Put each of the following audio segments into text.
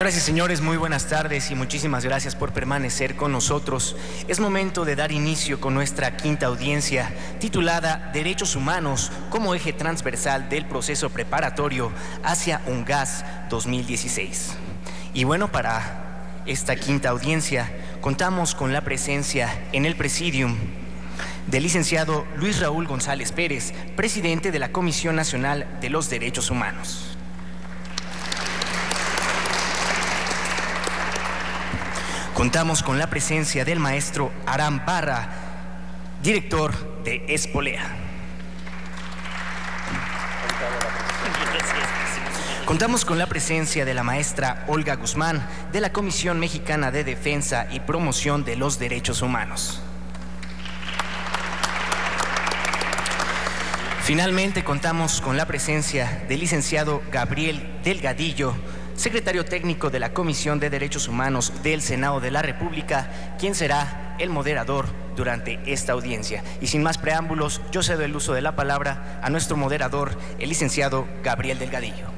Señoras y señores, muy buenas tardes y muchísimas gracias por permanecer con nosotros. Es momento de dar inicio con nuestra quinta audiencia, titulada Derechos Humanos como eje transversal del proceso preparatorio hacia UNGAS 2016. Y bueno, para esta quinta audiencia contamos con la presencia en el presidium del licenciado Luis Raúl González Pérez, presidente de la Comisión Nacional de los Derechos Humanos. Contamos con la presencia del maestro Aram Barra, director de Espolea. Contamos con la presencia de la maestra Olga Guzmán, de la Comisión Mexicana de Defensa y Promoción de los Derechos Humanos. Finalmente, contamos con la presencia del licenciado Gabriel Delgadillo, secretario técnico de la Comisión de Derechos Humanos del Senado de la República, quien será el moderador durante esta audiencia. Y sin más preámbulos, yo cedo el uso de la palabra a nuestro moderador, el licenciado Gabriel Delgadillo.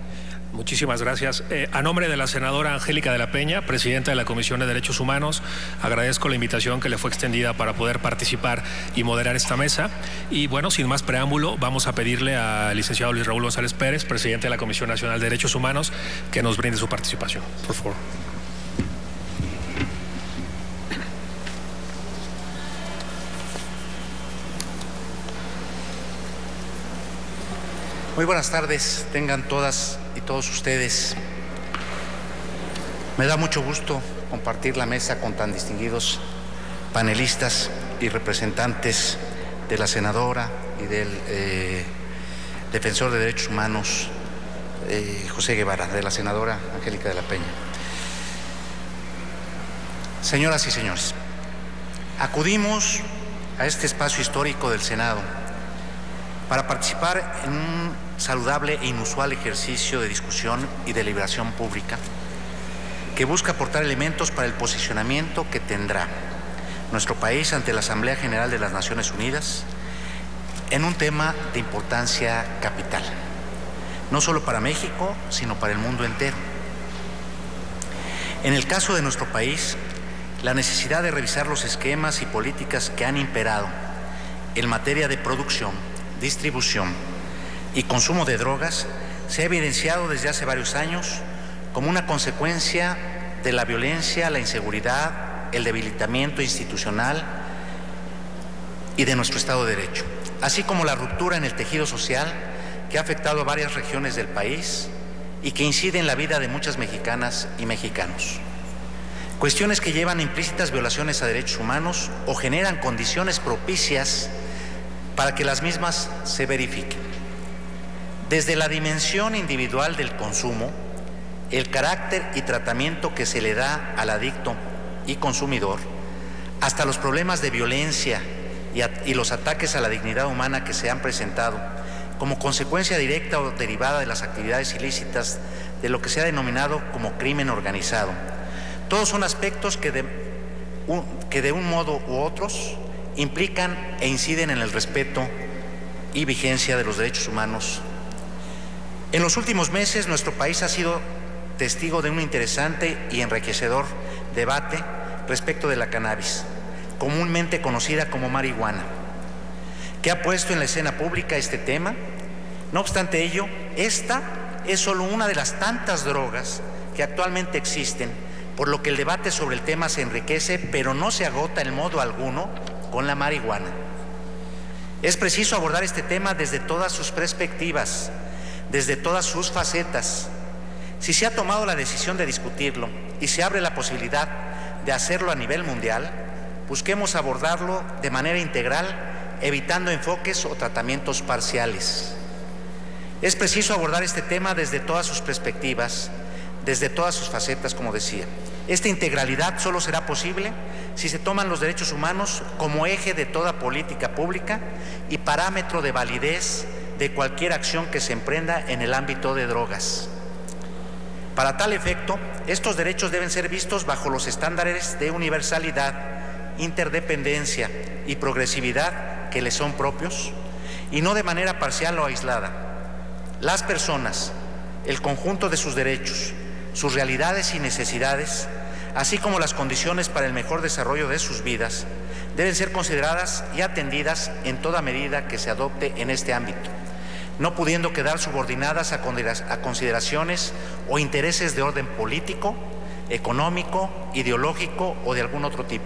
Muchísimas gracias. A nombre de la senadora Angélica de la Peña, presidenta de la Comisión de Derechos Humanos, agradezco la invitación que le fue extendida para poder participar y moderar esta mesa. Y bueno, sin más preámbulo, vamos a pedirle al licenciado Luis Raúl González Pérez, presidente de la Comisión Nacional de Derechos Humanos, que nos brinde su participación. Por favor. Muy buenas tardes, tengan todas y todos ustedes. Me da mucho gusto compartir la mesa con tan distinguidos panelistas y representantes de la senadora y del defensor de derechos humanos, José Guevara, de la senadora Angélica de la Peña. Señoras y señores, acudimos a este espacio histórico del Senado para participar en un saludable e inusual ejercicio de discusión y deliberación pública que busca aportar elementos para el posicionamiento que tendrá nuestro país ante la Asamblea General de las Naciones Unidas en un tema de importancia capital, no solo para México, sino para el mundo entero. En el caso de nuestro país, la necesidad de revisar los esquemas y políticas que han imperado en materia de producción, distribución y consumo de drogas se ha evidenciado desde hace varios años como una consecuencia de la violencia, la inseguridad, el debilitamiento institucional y de nuestro Estado de Derecho, así como la ruptura en el tejido social que ha afectado a varias regiones del país y que incide en la vida de muchas mexicanas y mexicanos. Cuestiones que llevan a implícitas violaciones a derechos humanos o generan condiciones propicias para que las mismas se verifiquen. Desde la dimensión individual del consumo, el carácter y tratamiento que se le da al adicto y consumidor, hasta los problemas de violencia y los ataques a la dignidad humana que se han presentado como consecuencia directa o derivada de las actividades ilícitas de lo que se ha denominado como crimen organizado. Todos son aspectos que de un modo u otros implican e inciden en el respeto y vigencia de los derechos humanos. En los últimos meses, nuestro país ha sido testigo de un interesante y enriquecedor debate respecto de la cannabis, comúnmente conocida como marihuana, que ha puesto en la escena pública este tema. No obstante ello, esta es solo una de las tantas drogas que actualmente existen, por lo que el debate sobre el tema se enriquece, pero no se agota en modo alguno con la marihuana. Es preciso abordar este tema desde todas sus perspectivas, desde todas sus facetas. Si se ha tomado la decisión de discutirlo y se abre la posibilidad de hacerlo a nivel mundial, busquemos abordarlo de manera integral, evitando enfoques o tratamientos parciales. Es preciso abordar este tema desde todas sus perspectivas, desde todas sus facetas, como decía. Esta integralidad solo será posible si se toman los derechos humanos como eje de toda política pública y parámetro de validez de cualquier acción que se emprenda en el ámbito de drogas. Para tal efecto, estos derechos deben ser vistos bajo los estándares de universalidad, interdependencia y progresividad que les son propios, y no de manera parcial o aislada. Las personas, el conjunto de sus derechos, sus realidades y necesidades, así como las condiciones para el mejor desarrollo de sus vidas, deben ser consideradas y atendidas en toda medida que se adopte en este ámbito, no pudiendo quedar subordinadas a consideraciones o intereses de orden político, económico, ideológico o de algún otro tipo.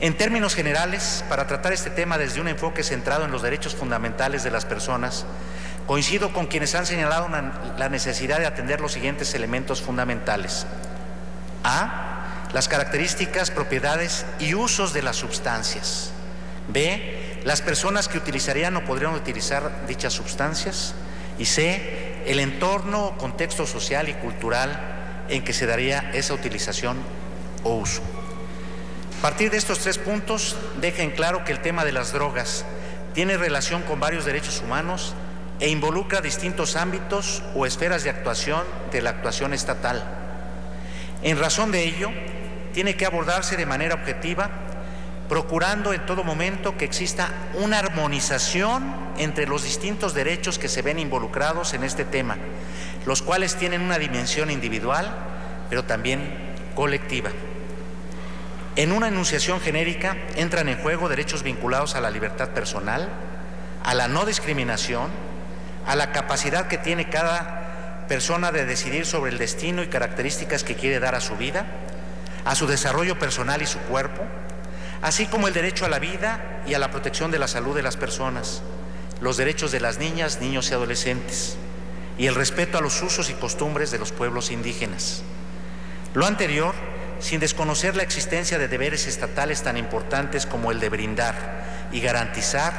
En términos generales, para tratar este tema desde un enfoque centrado en los derechos fundamentales de las personas, coincido con quienes han señalado la necesidad de atender los siguientes elementos fundamentales. A. Las características, propiedades y usos de las sustancias. B. Las personas que utilizarían o podrían utilizar dichas sustancias. Y C. El entorno o contexto social y cultural en que se daría esa utilización o uso. A partir de estos 3 puntos, deja en claro que el tema de las drogas tiene relación con varios derechos humanos e involucra distintos ámbitos o esferas de actuación de la actuación estatal. En razón de ello, tiene que abordarse de manera objetiva, procurando en todo momento que exista una armonización entre los distintos derechos que se ven involucrados en este tema, los cuales tienen una dimensión individual, pero también colectiva. En una enunciación genérica entran en juego derechos vinculados a la libertad personal, a la no discriminación, a la capacidad que tiene cada persona de decidir sobre el destino y características que quiere dar a su vida, a su desarrollo personal y su cuerpo, así como el derecho a la vida y a la protección de la salud de las personas, los derechos de las niñas, niños y adolescentes, y el respeto a los usos y costumbres de los pueblos indígenas. Lo anterior, sin desconocer la existencia de deberes estatales tan importantes como el de brindar y garantizar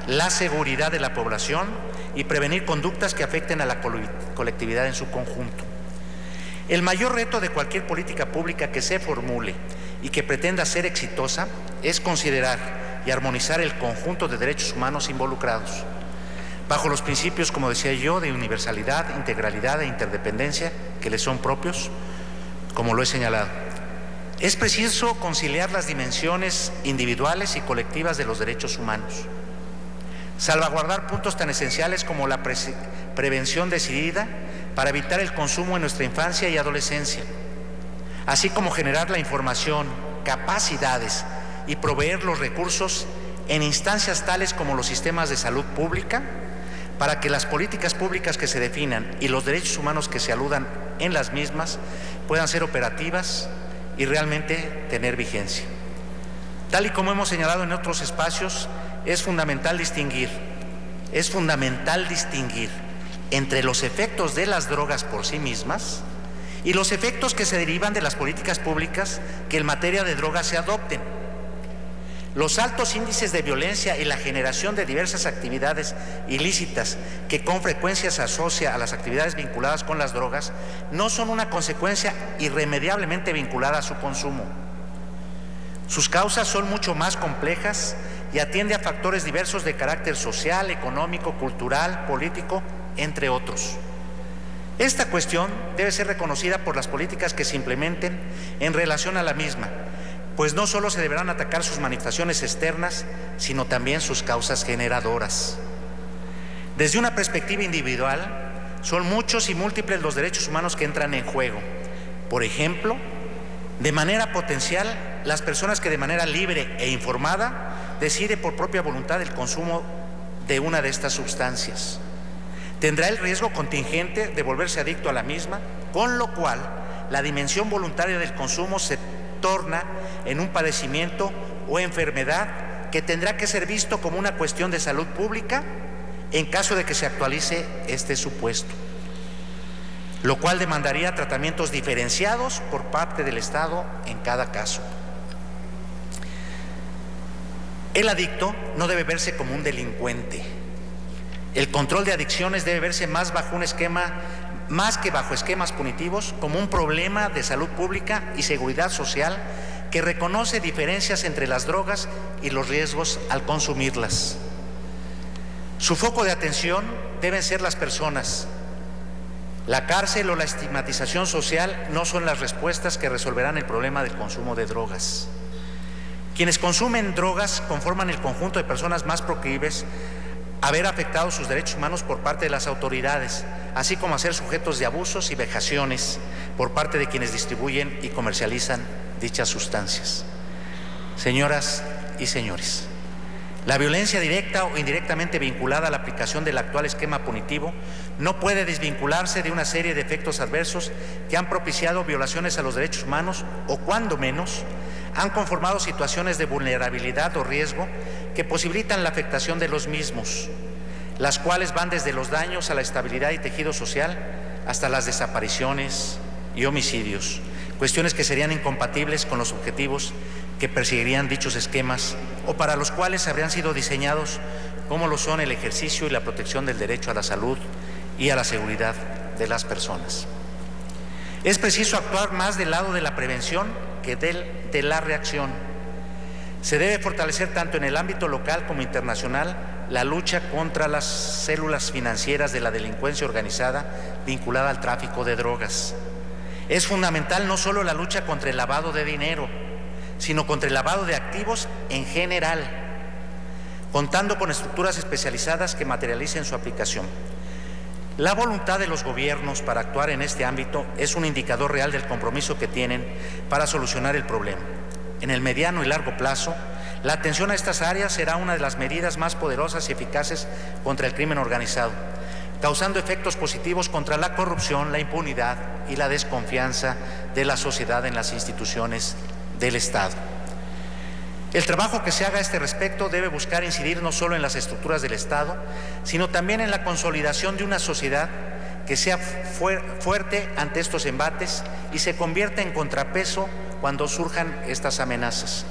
la seguridad de la población y prevenir conductas que afecten a la colectividad en su conjunto. El mayor reto de cualquier política pública que se formule y que pretenda ser exitosa es considerar y armonizar el conjunto de derechos humanos involucrados, bajo los principios, como decía yo, de universalidad, integralidad e interdependencia que les son propios, como lo he señalado. Es preciso conciliar las dimensiones individuales y colectivas de los derechos humanos, salvaguardar puntos tan esenciales como la prevención decidida para evitar el consumo en nuestra infancia y adolescencia, así como generar la información, capacidades y proveer los recursos en instancias tales como los sistemas de salud pública, para que las políticas públicas que se definan y los derechos humanos que se aludan en las mismas puedan ser operativas y realmente tener vigencia. Tal y como hemos señalado en otros espacios, es fundamental distinguir entre los efectos de las drogas por sí mismas y los efectos que se derivan de las políticas públicas que en materia de drogas se adopten. Los altos índices de violencia y la generación de diversas actividades ilícitas que con frecuencia se asocia a las actividades vinculadas con las drogas no son una consecuencia irremediablemente vinculada a su consumo. Sus causas son mucho más complejas y atiende a factores diversos de carácter social, económico, cultural, político, entre otros. Esta cuestión debe ser reconocida por las políticas que se implementen en relación a la misma, pues no solo se deberán atacar sus manifestaciones externas, sino también sus causas generadoras. Desde una perspectiva individual, son muchos y múltiples los derechos humanos que entran en juego. Por ejemplo, de manera potencial, las personas que de manera libre e informada decide por propia voluntad el consumo de una de estas sustancias. Tendrá el riesgo contingente de volverse adicto a la misma, con lo cual la dimensión voluntaria del consumo se torna en un padecimiento o enfermedad que tendrá que ser visto como una cuestión de salud pública en caso de que se actualice este supuesto, lo cual demandaría tratamientos diferenciados por parte del Estado en cada caso. El adicto no debe verse como un delincuente. El control de adicciones debe verse más que bajo esquemas punitivos, como un problema de salud pública y seguridad social que reconoce diferencias entre las drogas y los riesgos al consumirlas. Su foco de atención deben ser las personas. La cárcel o la estigmatización social no son las respuestas que resolverán el problema del consumo de drogas. Quienes consumen drogas conforman el conjunto de personas más proclives haber afectado sus derechos humanos por parte de las autoridades, así como a ser sujetos de abusos y vejaciones por parte de quienes distribuyen y comercializan dichas sustancias. Señoras y señores, la violencia directa o indirectamente vinculada a la aplicación del actual esquema punitivo no puede desvincularse de una serie de efectos adversos que han propiciado violaciones a los derechos humanos o, cuando menos, han conformado situaciones de vulnerabilidad o riesgo que posibilitan la afectación de los mismos, las cuales van desde los daños a la estabilidad y tejido social hasta las desapariciones y homicidios, cuestiones que serían incompatibles con los objetivos que perseguirían dichos esquemas o para los cuales habrían sido diseñados, como lo son el ejercicio y la protección del derecho a la salud y a la seguridad de las personas. Es preciso actuar más del lado de la prevención que de la reacción. Se debe fortalecer tanto en el ámbito local como internacional la lucha contra las células financieras de la delincuencia organizada vinculada al tráfico de drogas. Es fundamental no solo la lucha contra el lavado de dinero, sino contra el lavado de activos en general, contando con estructuras especializadas que materialicen su aplicación. La voluntad de los gobiernos para actuar en este ámbito es un indicador real del compromiso que tienen para solucionar el problema. En el mediano y largo plazo, la atención a estas áreas será una de las medidas más poderosas y eficaces contra el crimen organizado, causando efectos positivos contra la corrupción, la impunidad y la desconfianza de la sociedad en las instituciones del Estado. El trabajo que se haga a este respecto debe buscar incidir no solo en las estructuras del Estado, sino también en la consolidación de una sociedad que sea fuerte ante estos embates y se convierta en contrapeso cuando surjan estas amenazas.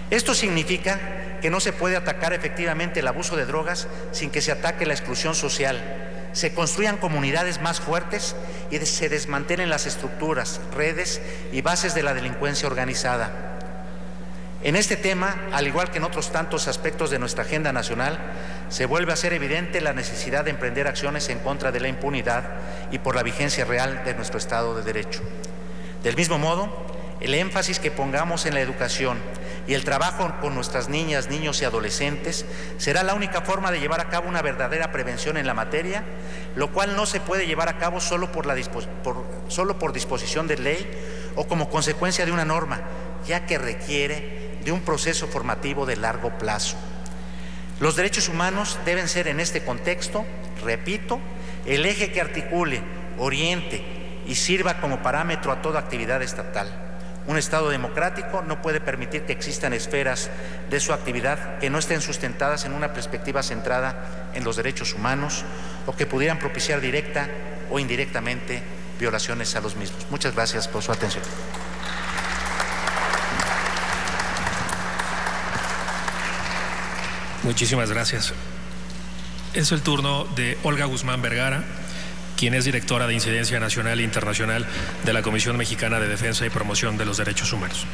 Esto significa que no se puede atacar efectivamente el abuso de drogas sin que se ataque la exclusión social, se construyan comunidades más fuertes y se desmantelen las estructuras, redes y bases de la delincuencia organizada. En este tema, al igual que en otros tantos aspectos de nuestra agenda nacional, se vuelve a ser evidente la necesidad de emprender acciones en contra de la impunidad y por la vigencia real de nuestro Estado de Derecho. Del mismo modo, el énfasis que pongamos en la educación y el trabajo con nuestras niñas, niños y adolescentes será la única forma de llevar a cabo una verdadera prevención en la materia, lo cual no se puede llevar a cabo solo por disposición de ley o como consecuencia de una norma, ya que requiere de un proceso formativo de largo plazo. Los derechos humanos deben ser en este contexto, repito, el eje que articule, oriente y sirva como parámetro a toda actividad estatal. Un Estado democrático no puede permitir que existan esferas de su actividad que no estén sustentadas en una perspectiva centrada en los derechos humanos o que pudieran propiciar directa o indirectamente violaciones a los mismos. Muchas gracias por su atención. Muchísimas gracias. Es el turno de Olga Guzmán Vergara, quien es directora de Incidencia Nacional e Internacional de la Comisión Mexicana de Defensa y Promoción de los Derechos Humanos.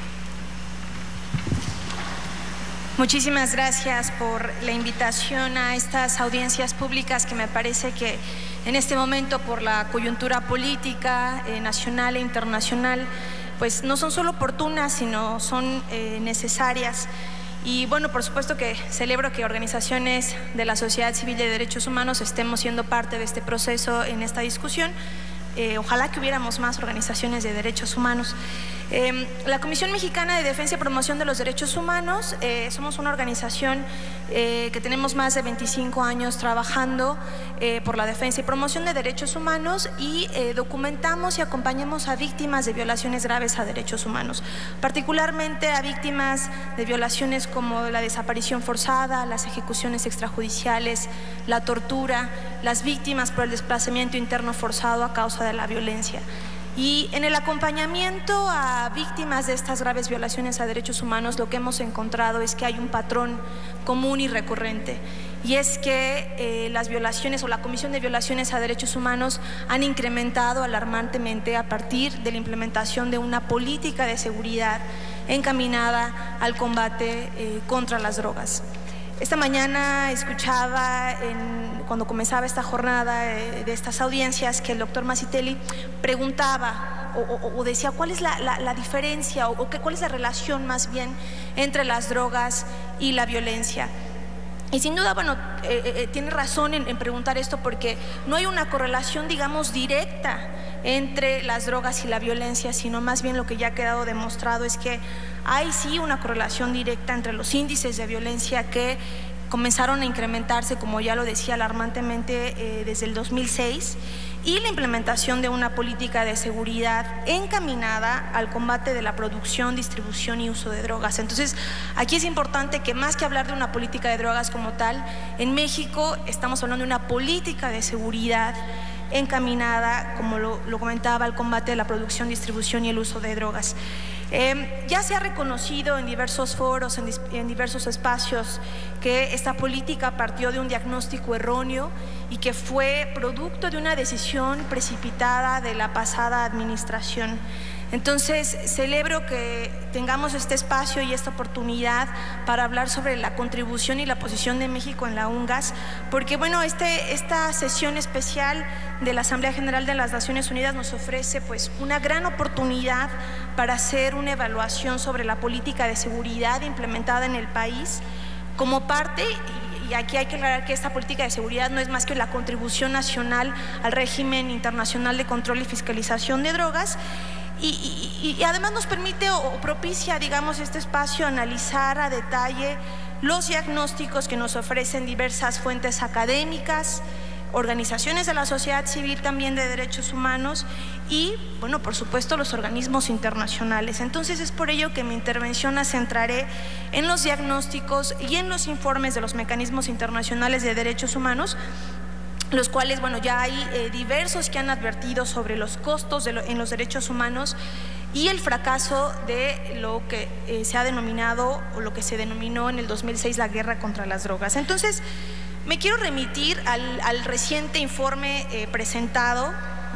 Muchísimas gracias por la invitación a estas audiencias públicas que me parece que en este momento, por la coyuntura política nacional e internacional, pues no son solo oportunas, sino son necesarias. Y bueno, por supuesto que celebro que organizaciones de la sociedad civil de derechos humanos estemos siendo parte de este proceso en esta discusión. Ojalá que hubiéramos más organizaciones de derechos humanos. La Comisión Mexicana de Defensa y Promoción de los Derechos Humanos, somos una organización que tenemos más de 25 años trabajando por la defensa y promoción de derechos humanos y documentamos y acompañamos a víctimas de violaciones graves a derechos humanos, particularmente a víctimas de violaciones como la desaparición forzada, las ejecuciones extrajudiciales, la tortura, las víctimas por el desplazamiento interno forzado a causa de la violencia. Y en el acompañamiento a víctimas de estas graves violaciones a derechos humanos, lo que hemos encontrado es que hay un patrón común y recurrente, y es que las violaciones o la comisión de violaciones a derechos humanos han incrementado alarmantemente a partir de la implementación de una política de seguridad encaminada al combate contra las drogas. Esta mañana escuchaba, cuando comenzaba esta jornada de estas audiencias, que el doctor Mazzitelli preguntaba o decía cuál es la diferencia o cuál es la relación más bien entre las drogas y la violencia. Y sin duda, bueno, tiene razón en preguntar esto, porque no hay una correlación, digamos, directa entre las drogas y la violencia, sino más bien lo que ya ha quedado demostrado es que hay sí una correlación directa entre los índices de violencia que comenzaron a incrementarse, como ya lo decía, alarmantemente desde el 2006, y la implementación de una política de seguridad encaminada al combate de la producción, distribución y uso de drogas. Entonces, aquí es importante que más que hablar de una política de drogas como tal, en México estamos hablando de una política de seguridad encaminada, como lo comentaba, al combate de la producción, distribución y el uso de drogas. Ya se ha reconocido en diversos foros, en diversos espacios, que esta política partió de un diagnóstico erróneo y que fue producto de una decisión precipitada de la pasada administración. Entonces, celebro que tengamos este espacio y esta oportunidad para hablar sobre la contribución y la posición de México en la UNGAS, porque bueno, esta sesión especial de la Asamblea General de las Naciones Unidas nos ofrece pues una gran oportunidad para hacer una evaluación sobre la política de seguridad implementada en el país como parte. Y aquí hay que aclarar que esta política de seguridad no es más que la contribución nacional al régimen internacional de control y fiscalización de drogas. Y además nos permite o propicia, digamos, este espacio analizar a detalle los diagnósticos que nos ofrecen diversas fuentes académicas, organizaciones de la sociedad civil también de derechos humanos y, bueno, por supuesto, los organismos internacionales. Entonces, es por ello que mi intervención la centraré en los diagnósticos y en los informes de los mecanismos internacionales de derechos humanos, los cuales, bueno, ya hay diversos que han advertido sobre los costos en los derechos humanos y el fracaso de lo que se ha denominado o lo que se denominó en el 2006 la guerra contra las drogas. Entonces, me quiero remitir al reciente informe presentado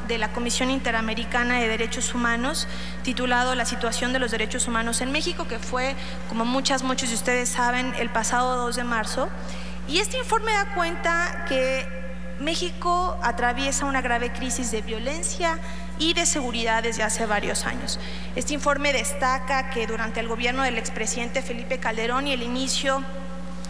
de la Comisión Interamericana de Derechos Humanos, titulado La situación de los derechos humanos en México, que fue, como muchos de ustedes saben, el pasado 2 de marzo. Y este informe da cuenta que México atraviesa una grave crisis de violencia y de seguridad desde hace varios años. Este informe destaca que durante el gobierno del expresidente Felipe Calderón y el inicio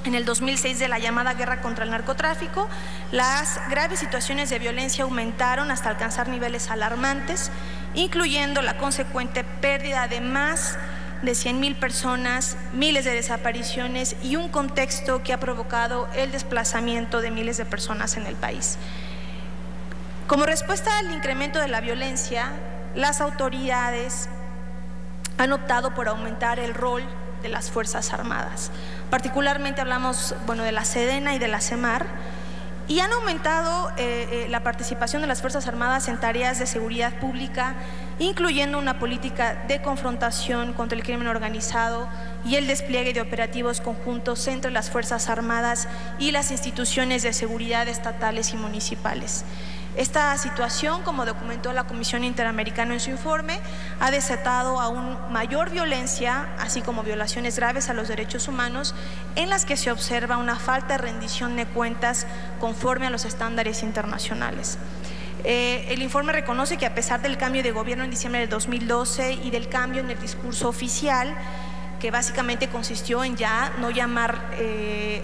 en el 2006 de la llamada guerra contra el narcotráfico, las graves situaciones de violencia aumentaron hasta alcanzar niveles alarmantes, incluyendo la consecuente pérdida de más de 100,000 personas, miles de desapariciones y un contexto que ha provocado el desplazamiento de miles de personas en el país. Como respuesta al incremento de la violencia, las autoridades han optado por aumentar el rol de las Fuerzas Armadas. Particularmente hablamos, bueno, de la Sedena y de la CEMAR, y han aumentado la participación de las Fuerzas Armadas en tareas de seguridad pública, incluyendo una política de confrontación contra el crimen organizado y el despliegue de operativos conjuntos entre las Fuerzas Armadas y las instituciones de seguridad estatales y municipales. Esta situación, como documentó la Comisión Interamericana en su informe, ha desatado aún mayor violencia, así como violaciones graves a los derechos humanos, en las que se observa una falta de rendición de cuentas conforme a los estándares internacionales. El informe reconoce que a pesar del cambio de gobierno en diciembre del 2012 y del cambio en el discurso oficial, que básicamente consistió en ya no llamar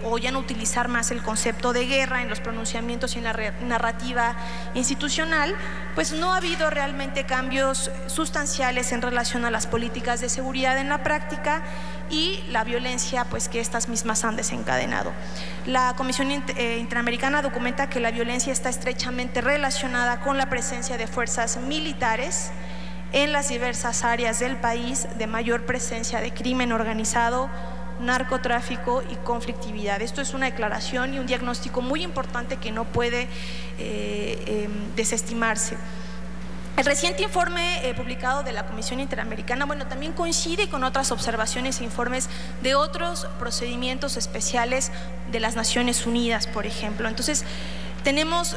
o ya no utilizar más el concepto de guerra en los pronunciamientos y en la narrativa institucional, pues no ha habido realmente cambios sustanciales en relación a las políticas de seguridad en la práctica y la violencia pues que estas mismas han desencadenado. La Comisión Interamericana documenta que la violencia está estrechamente relacionada con la presencia de fuerzas militares en las diversas áreas del país de mayor presencia de crimen organizado, narcotráfico y conflictividad. Esto es una declaración y un diagnóstico muy importante que no puede desestimarse. El reciente informe publicado de la Comisión Interamericana, bueno, también coincide con otras observaciones e informes de otros procedimientos especiales de las Naciones Unidas, por ejemplo. Entonces, Tenemos,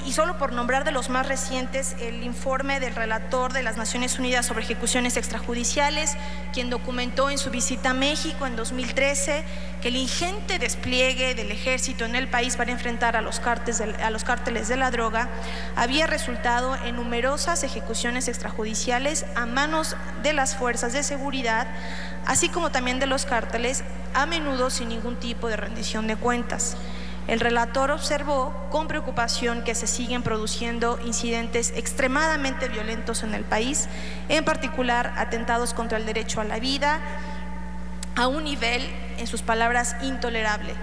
y solo por nombrar de los más recientes, el informe del relator de las Naciones Unidas sobre ejecuciones extrajudiciales, quien documentó en su visita a México en 2013 que el ingente despliegue del ejército en el país para enfrentar a los cárteles de la droga había resultado en numerosas ejecuciones extrajudiciales a manos de las fuerzas de seguridad, así como también de los cárteles, a menudo sin ningún tipo de rendición de cuentas. El relator observó con preocupación que se siguen produciendo incidentes extremadamente violentos en el país, en particular atentados contra el derecho a la vida, a un nivel, en sus palabras, intolerable.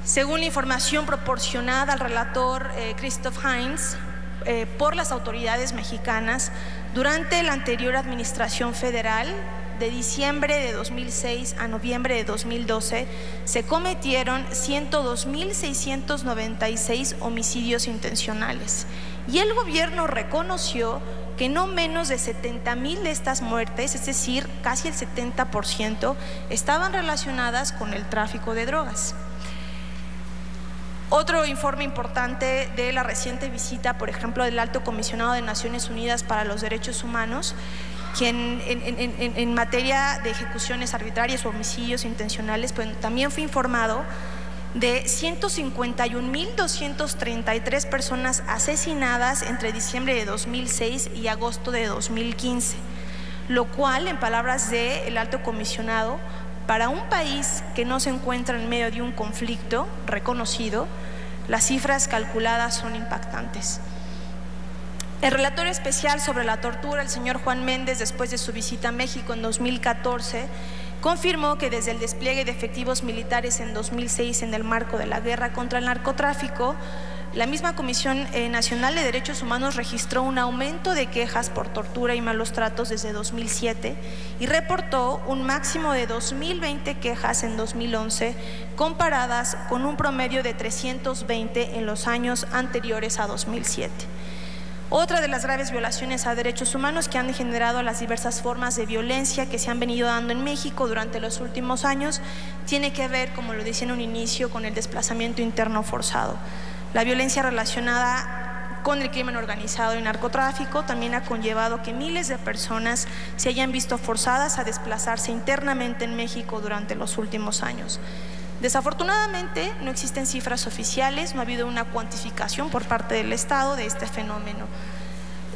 Según la información proporcionada al relator Christoph Heinz por las autoridades mexicanas, durante la anterior administración federal, de diciembre de 2006 a noviembre de 2012, se cometieron 102.696 homicidios intencionales. Y el gobierno reconoció que no menos de 70,000 de estas muertes, es decir, casi el 70%, estaban relacionadas con el tráfico de drogas. Otro informe importante de la reciente visita, por ejemplo, del Alto Comisionado de Naciones Unidas para los Derechos Humanos, quien en materia de ejecuciones arbitrarias o homicidios intencionales, pues también fue informado de 151.233 personas asesinadas entre diciembre de 2006 y agosto de 2015, lo cual, en palabras del Alto Comisionado, para un país que no se encuentra en medio de un conflicto reconocido, las cifras calculadas son impactantes. El relator especial sobre la tortura, el señor Juan Méndez, después de su visita a México en 2014, confirmó que desde el despliegue de efectivos militares en 2006 en el marco de la guerra contra el narcotráfico, la misma Comisión Nacional de Derechos Humanos registró un aumento de quejas por tortura y malos tratos desde 2007 y reportó un máximo de 2.020 quejas en 2011, comparadas con un promedio de 320 en los años anteriores a 2007. Otra de las graves violaciones a derechos humanos que han generado las diversas formas de violencia que se han venido dando en México durante los últimos años tiene que ver, como lo decía en un inicio, con el desplazamiento interno forzado. La violencia relacionada con el crimen organizado y narcotráfico también ha conllevado que miles de personas se hayan visto forzadas a desplazarse internamente en México durante los últimos años. Desafortunadamente, no existen cifras oficiales, no ha habido una cuantificación por parte del Estado de este fenómeno.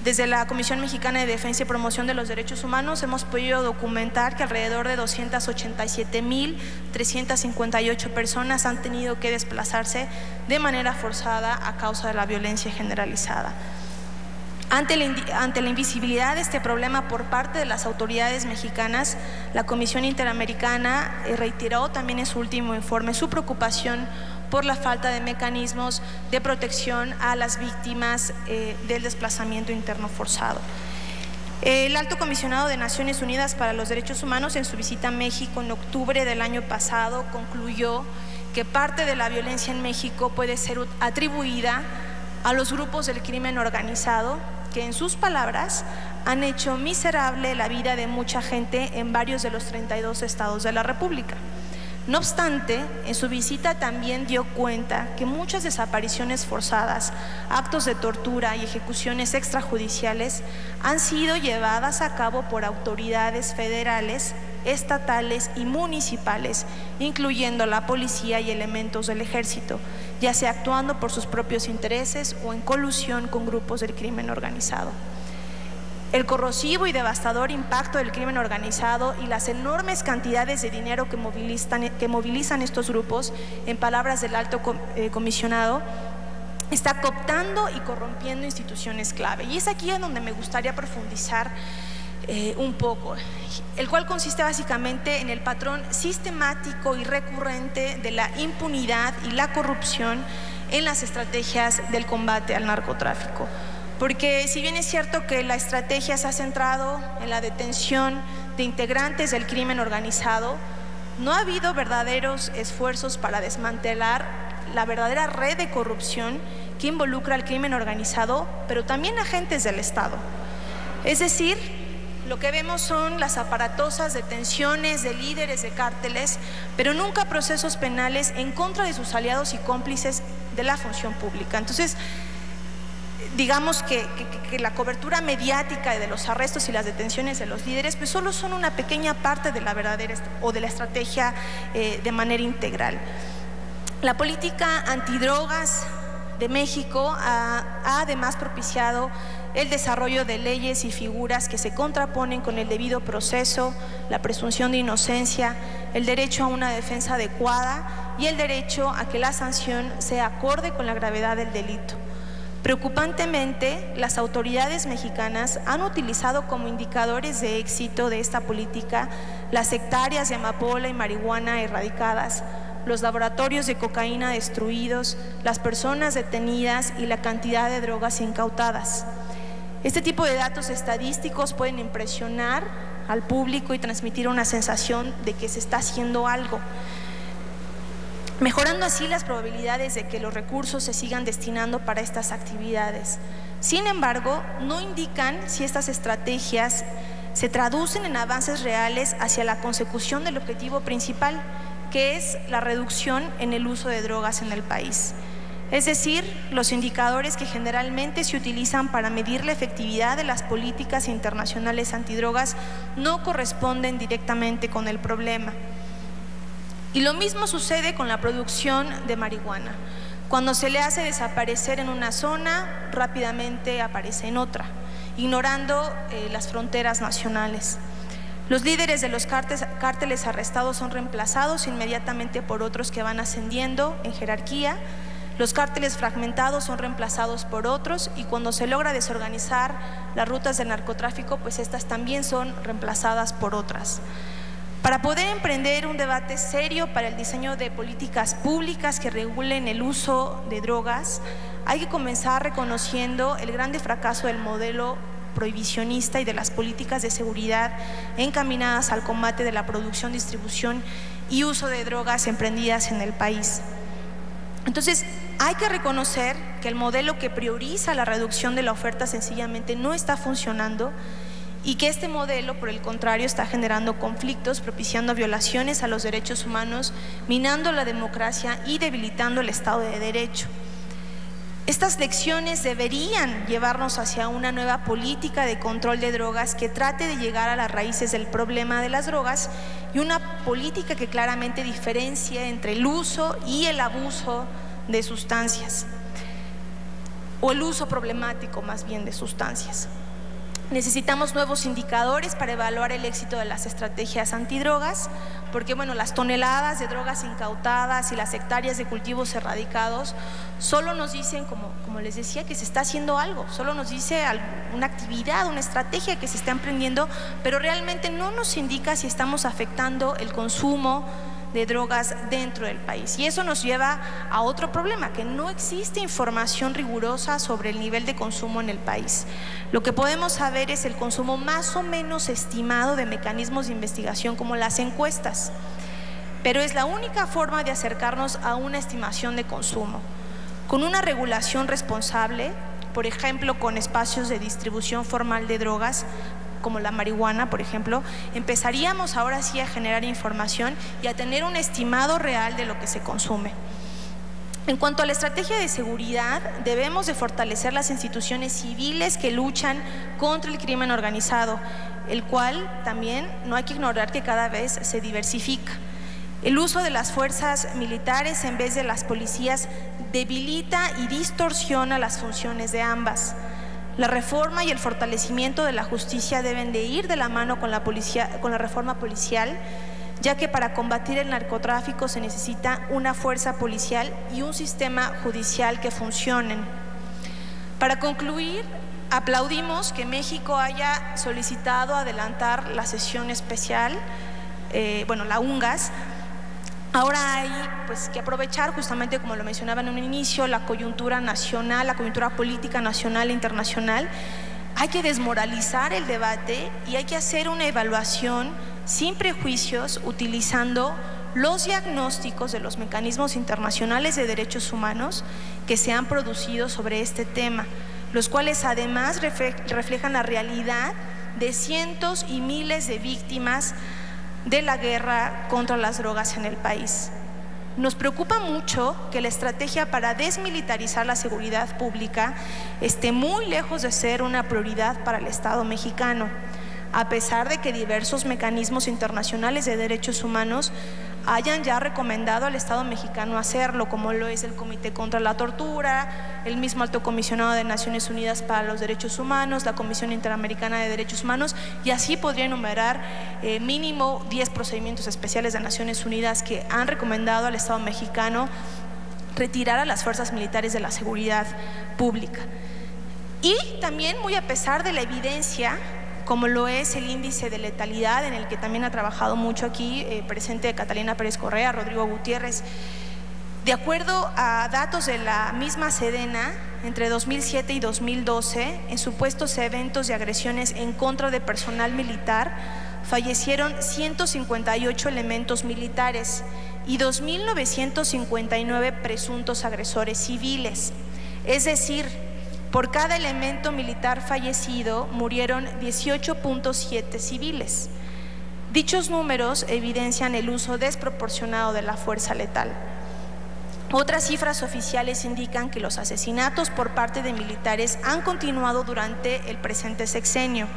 Desde la Comisión Mexicana de Defensa y Promoción de los Derechos Humanos hemos podido documentar que alrededor de 287.358 personas han tenido que desplazarse de manera forzada a causa de la violencia generalizada. Ante la invisibilidad de este problema por parte de las autoridades mexicanas, la Comisión Interamericana reiteró también en su último informe su preocupación por la falta de mecanismos de protección a las víctimas del desplazamiento interno forzado. El Alto Comisionado de Naciones Unidas para los Derechos Humanos, en su visita a México en octubre del año pasado, concluyó que parte de la violencia en México puede ser atribuida a los grupos del crimen organizado, que en sus palabras han hecho miserable la vida de mucha gente en varios de los 32 estados de la República. No obstante, en su visita también dio cuenta que muchas desapariciones forzadas, actos de tortura y ejecuciones extrajudiciales han sido llevadas a cabo por autoridades federales, estatales y municipales, incluyendo la policía y elementos del ejército, ya sea actuando por sus propios intereses o en colusión con grupos del crimen organizado. El corrosivo y devastador impacto del crimen organizado y las enormes cantidades de dinero que movilizan estos grupos, en palabras del Alto Comisionado, está cooptando y corrompiendo instituciones clave. Y es aquí en donde me gustaría profundizar un poco, el cual consiste básicamente en el patrón sistemático y recurrente de la impunidad y la corrupción en las estrategias del combate al narcotráfico. Porque si bien es cierto que la estrategia se ha centrado en la detención de integrantes del crimen organizado, no ha habido verdaderos esfuerzos para desmantelar la verdadera red de corrupción que involucra al crimen organizado, pero también agentes del Estado. Es decir, lo que vemos son las aparatosas detenciones de líderes de cárteles, pero nunca procesos penales en contra de sus aliados y cómplices de la función pública. Entonces, digamos que la cobertura mediática de los arrestos y las detenciones de los líderes pues solo son una pequeña parte de la verdadera o de la estrategia de manera integral. La política antidrogas de México ha además propiciado el desarrollo de leyes y figuras que se contraponen con el debido proceso, la presunción de inocencia, el derecho a una defensa adecuada y el derecho a que la sanción sea acorde con la gravedad del delito. Preocupantemente, las autoridades mexicanas han utilizado como indicadores de éxito de esta política las hectáreas de amapola y marihuana erradicadas, los laboratorios de cocaína destruidos, las personas detenidas y la cantidad de drogas incautadas. Este tipo de datos estadísticos pueden impresionar al público y transmitir una sensación de que se está haciendo algo, mejorando así las probabilidades de que los recursos se sigan destinando para estas actividades. Sin embargo, no indican si estas estrategias se traducen en avances reales hacia la consecución del objetivo principal, que es la reducción en el uso de drogas en el país. Es decir, los indicadores que generalmente se utilizan para medir la efectividad de las políticas internacionales antidrogas no corresponden directamente con el problema. Y lo mismo sucede con la producción de marihuana. Cuando se le hace desaparecer en una zona, rápidamente aparece en otra, ignorando las fronteras nacionales. Los líderes de los cárteles arrestados son reemplazados inmediatamente por otros que van ascendiendo en jerarquía. Los cárteles fragmentados son reemplazados por otros y cuando se logra desorganizar las rutas del narcotráfico, pues estas también son reemplazadas por otras. Para poder emprender un debate serio para el diseño de políticas públicas que regulen el uso de drogas, hay que comenzar reconociendo el grande fracaso del modelo prohibicionista y de las políticas de seguridad encaminadas al combate de la producción, distribución y uso de drogas emprendidas en el país. Entonces, hay que reconocer que el modelo que prioriza la reducción de la oferta sencillamente no está funcionando y que este modelo, por el contrario, está generando conflictos, propiciando violaciones a los derechos humanos, minando la democracia y debilitando el Estado de Derecho. Estas lecciones deberían llevarnos hacia una nueva política de control de drogas que trate de llegar a las raíces del problema de las drogas y una política que claramente diferencie entre el uso y el abuso de sustancias, o el uso problemático más bien de sustancias. Necesitamos nuevos indicadores para evaluar el éxito de las estrategias antidrogas, porque bueno, las toneladas de drogas incautadas y las hectáreas de cultivos erradicados solo nos dicen, como les decía, que se está haciendo algo, solo nos dice una actividad, una estrategia que se está emprendiendo, pero realmente no nos indica si estamos afectando el consumo de drogas dentro del país. Y eso nos lleva a otro problema, que no existe información rigurosa sobre el nivel de consumo en el país. Lo que podemos saber es el consumo más o menos estimado de mecanismos de investigación como las encuestas, pero es la única forma de acercarnos a una estimación de consumo. Con una regulación responsable, por ejemplo, con espacios de distribución formal de drogas, como la marihuana, por ejemplo, empezaríamos ahora sí a generar información y a tener un estimado real de lo que se consume. En cuanto a la estrategia de seguridad, debemos de fortalecer las instituciones civiles que luchan contra el crimen organizado, el cual también no hay que ignorar que cada vez se diversifica. El uso de las fuerzas militares en vez de las policías debilita y distorsiona las funciones de ambas. La reforma y el fortalecimiento de la justicia deben de ir de la mano con la reforma policial, ya que para combatir el narcotráfico se necesita una fuerza policial y un sistema judicial que funcionen. Para concluir, aplaudimos que México haya solicitado adelantar la sesión especial, la UNGAS. Ahora hay que aprovechar, justamente como lo mencionaba en un inicio, la coyuntura nacional, la coyuntura política nacional e internacional. Hay que desmoralizar el debate y hay que hacer una evaluación sin prejuicios, utilizando los diagnósticos de los mecanismos internacionales de derechos humanos que se han producido sobre este tema, los cuales además reflejan la realidad de cientos y miles de víctimas de la guerra contra las drogas en el país. Nos preocupa mucho que la estrategia para desmilitarizar la seguridad pública esté muy lejos de ser una prioridad para el Estado mexicano, a pesar de que diversos mecanismos internacionales de derechos humanos hayan ya recomendado al Estado mexicano hacerlo, como lo es el Comité contra la Tortura, el mismo Alto Comisionado de Naciones Unidas para los Derechos Humanos, la Comisión Interamericana de Derechos Humanos, y así podría enumerar mínimo 10 procedimientos especiales de Naciones Unidas que han recomendado al Estado mexicano retirar a las fuerzas militares de la seguridad pública. Y también, muy a pesar de la evidencia, como lo es el índice de letalidad, en el que también ha trabajado mucho aquí presente Catalina Pérez Correa, Rodrigo Gutiérrez. De acuerdo a datos de la misma Sedena, entre 2007 y 2012, en supuestos eventos de agresiones en contra de personal militar, fallecieron 158 elementos militares y 2.959 presuntos agresores civiles. Es decir, por cada elemento militar fallecido murieron 18.7 civiles. Dichos números evidencian el uso desproporcionado de la fuerza letal. Otras cifras oficiales indican que los asesinatos por parte de militares han continuado durante el presente sexenio.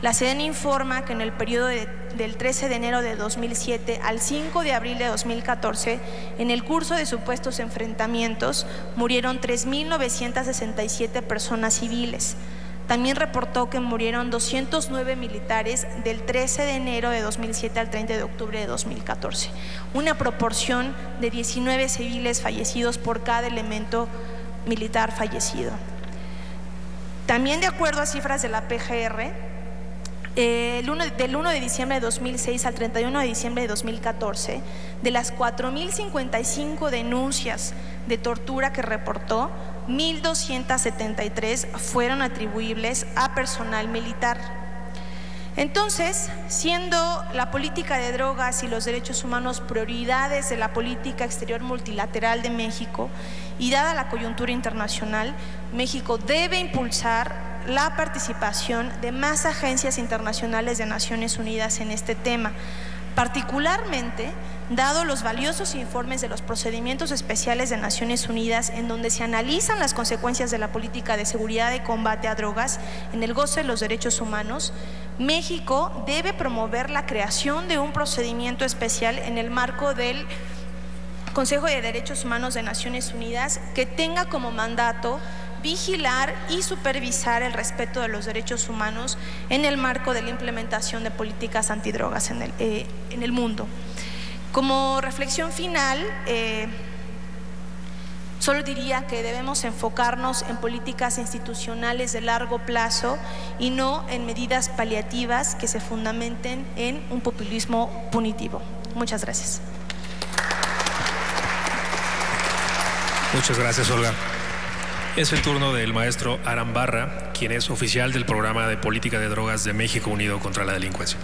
La Sedena informa que en el periodo del 13 de enero de 2007 al 5 de abril de 2014, en el curso de supuestos enfrentamientos, murieron 3.967 personas civiles. También reportó que murieron 209 militares del 13 de enero de 2007 al 30 de octubre de 2014, una proporción de 19 civiles fallecidos por cada elemento militar fallecido. También, de acuerdo a cifras de la PGR, del 1 de diciembre de 2006 al 31 de diciembre de 2014, de las 4.055 denuncias de tortura que reportó, 1.273 fueron atribuibles a personal militar. Entonces, siendo la política de drogas y los derechos humanos prioridades de la política exterior multilateral de México, y dada la coyuntura internacional, México debe impulsar la participación de más agencias internacionales de Naciones Unidas en este tema, particularmente dado los valiosos informes de los procedimientos especiales de Naciones Unidas, en donde se analizan las consecuencias de la política de seguridad y combate a drogas en el goce de los derechos humanos. México debe promover la creación de un procedimiento especial en el marco del Consejo de Derechos Humanos de Naciones Unidas, que tenga como mandato vigilar y supervisar el respeto de los derechos humanos en el marco de la implementación de políticas antidrogas en el mundo. Como reflexión final, solo diría que debemos enfocarnos en políticas institucionales de largo plazo y no en medidas paliativas que se fundamenten en un populismo punitivo. Muchas gracias. Muchas gracias, Olga. Es el turno del maestro Aram Barra, quien es oficial del Programa de Política de Drogas de México Unido contra la Delincuencia.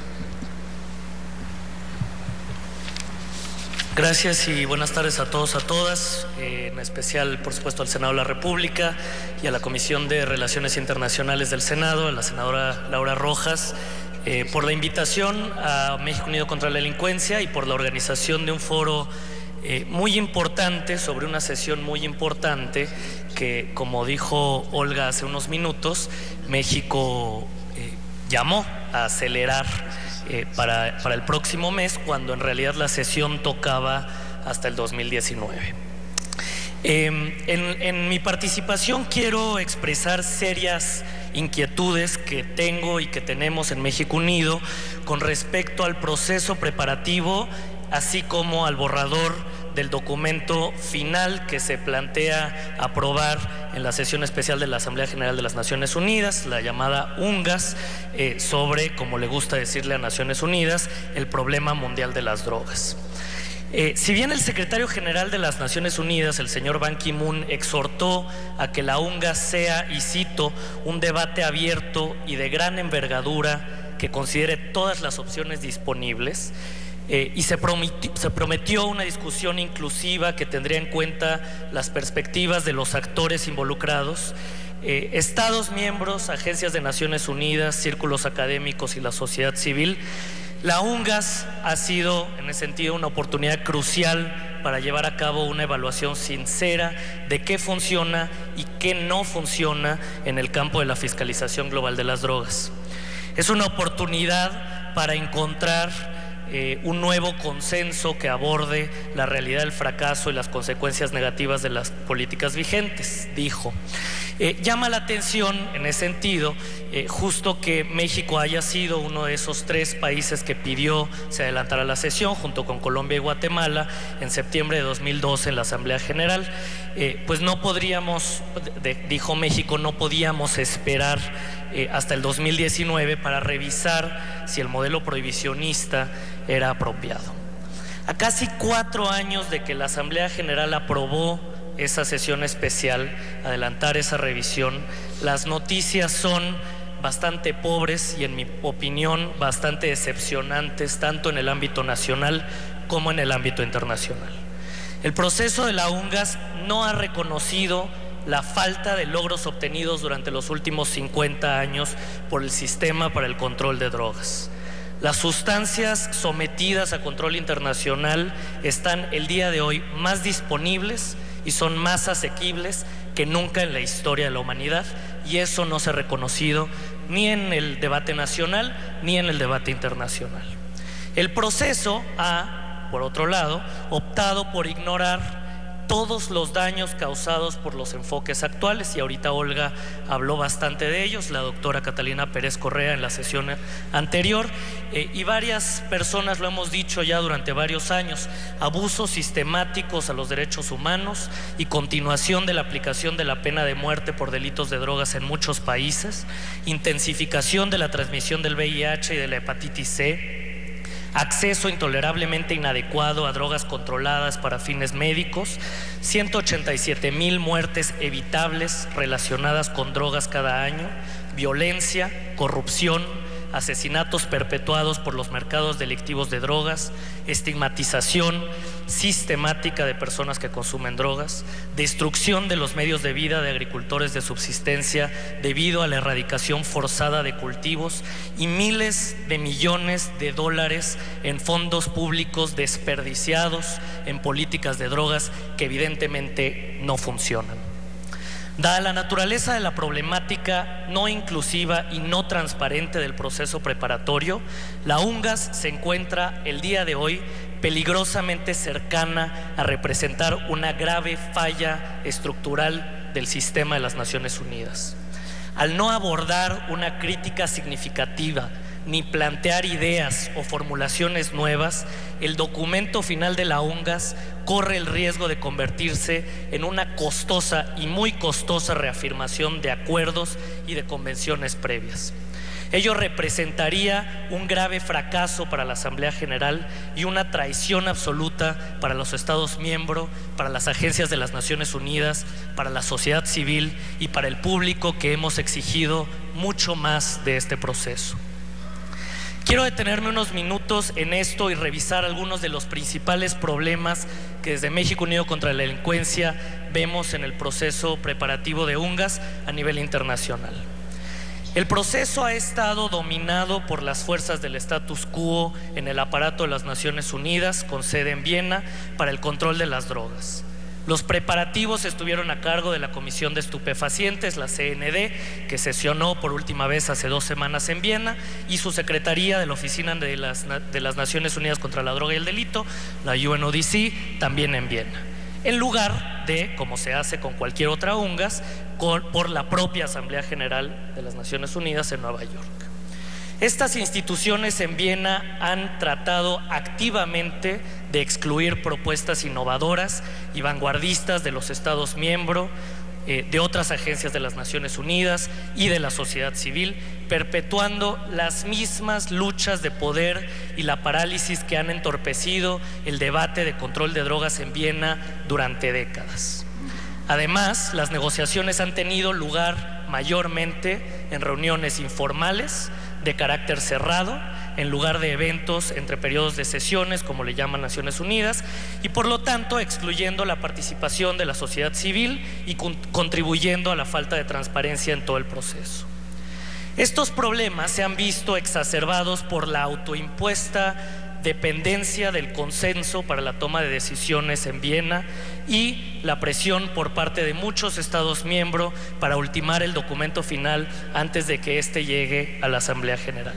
Gracias y buenas tardes a todos, a todas, en especial, por supuesto, al Senado de la República y a la Comisión de Relaciones Internacionales del Senado, a la senadora Laura Rojas, por la invitación a México Unido contra la Delincuencia y por la organización de un foro muy importante, sobre una sesión muy importante que, como dijo Olga hace unos minutos, México llamó a acelerar para el próximo mes, cuando en realidad la sesión tocaba hasta el 2019. En mi participación quiero expresar serias inquietudes que tengo y que tenemos en México Unido con respecto al proceso preparativo, así como al borrador del documento final que se plantea aprobar en la sesión especial de la Asamblea General de las Naciones Unidas, la llamada UNGAS, sobre, como le gusta decirle a Naciones Unidas, el problema mundial de las drogas. Si bien el secretario general de las Naciones Unidas, el señor Ban Ki-moon, exhortó a que la UNGAS sea, y cito, un debate abierto y de gran envergadura que considere todas las opciones disponibles, y se prometió una discusión inclusiva que tendría en cuenta las perspectivas de los actores involucrados, Estados miembros, agencias de Naciones Unidas, círculos académicos y la sociedad civil. La UNGAS ha sido, en ese sentido, una oportunidad crucial para llevar a cabo una evaluación sincera de qué funciona y qué no funciona en el campo de la fiscalización global de las drogas. Es una oportunidad para encontrar un nuevo consenso que aborde la realidad del fracaso y las consecuencias negativas de las políticas vigentes, dijo. Llama la atención en ese sentido justo que México haya sido uno de esos 3 países que pidió se adelantara la sesión junto con Colombia y Guatemala en septiembre de 2012 en la Asamblea General. Pues no podríamos, dijo México, no podíamos esperar hasta el 2019 para revisar si el modelo prohibicionista era apropiado. A casi 4 años de que la Asamblea General aprobó esa sesión especial, adelantar esa revisión, las noticias son bastante pobres y, en mi opinión, bastante decepcionantes, tanto en el ámbito nacional como en el ámbito internacional. El proceso de la UNGAS no ha reconocido la falta de logros obtenidos durante los últimos 50 años por el sistema para el control de drogas. Las sustancias sometidas a control internacional están el día de hoy más disponibles y son más asequibles que nunca en la historia de la humanidad, y eso no se ha reconocido ni en el debate nacional ni en el debate internacional. El proceso ha, por otro lado, optado por ignorar todos los daños causados por los enfoques actuales, y ahorita Olga habló bastante de ellos, la doctora Catalina Pérez Correa en la sesión anterior, y varias personas lo hemos dicho ya durante varios años: abusos sistemáticos a los derechos humanos y continuación de la aplicación de la pena de muerte por delitos de drogas en muchos países, intensificación de la transmisión del VIH y de la hepatitis C, acceso intolerablemente inadecuado a drogas controladas para fines médicos, 187,000 muertes evitables relacionadas con drogas cada año, violencia, corrupción, asesinatos perpetuados por los mercados delictivos de drogas, estigmatización sistemática de personas que consumen drogas, destrucción de los medios de vida de agricultores de subsistencia debido a la erradicación forzada de cultivos, y miles de millones de dólares en fondos públicos desperdiciados en políticas de drogas que evidentemente no funcionan. Dada la naturaleza de la problemática no inclusiva y no transparente del proceso preparatorio, la UNGAS se encuentra el día de hoy peligrosamente cercana a representar una grave falla estructural del sistema de las Naciones Unidas. Al no abordar una crítica significativa ni plantear ideas o formulaciones nuevas, el documento final de la UNGAS corre el riesgo de convertirse en una costosa y muy costosa reafirmación de acuerdos y de convenciones previas. Ello representaría un grave fracaso para la Asamblea General y una traición absoluta para los Estados miembros, para las agencias de las Naciones Unidas, para la sociedad civil y para el público, que hemos exigido mucho más de este proceso. Quiero detenerme unos minutos en esto y revisar algunos de los principales problemas que desde México Unido contra la Delincuencia vemos en el proceso preparativo de UNGAS a nivel internacional. El proceso ha estado dominado por las fuerzas del status quo en el aparato de las Naciones Unidas, con sede en Viena, para el control de las drogas. Los preparativos estuvieron a cargo de la Comisión de Estupefacientes, la CND, que sesionó por última vez hace 2 semanas en Viena, y su secretaría de la Oficina de las Naciones Unidas contra la Droga y el Delito, la UNODC, también en Viena, en lugar de, como se hace con cualquier otra UNGAS, por la propia Asamblea General de las Naciones Unidas en Nueva York. Estas instituciones en Viena han tratado activamente de excluir propuestas innovadoras y vanguardistas de los Estados miembros, de otras agencias de las Naciones Unidas y de la sociedad civil, perpetuando las mismas luchas de poder y la parálisis que han entorpecido el debate de control de drogas en Viena durante décadas. Además, las negociaciones han tenido lugar mayormente en reuniones informales, de carácter cerrado, en lugar de eventos entre periodos de sesiones, como le llaman Naciones Unidas, y por lo tanto excluyendo la participación de la sociedad civil y contribuyendo a la falta de transparencia en todo el proceso. Estos problemas se han visto exacerbados por la autoimpuesta dependencia del consenso para la toma de decisiones en Viena y la presión por parte de muchos Estados miembros para ultimar el documento final antes de que éste llegue a la Asamblea General.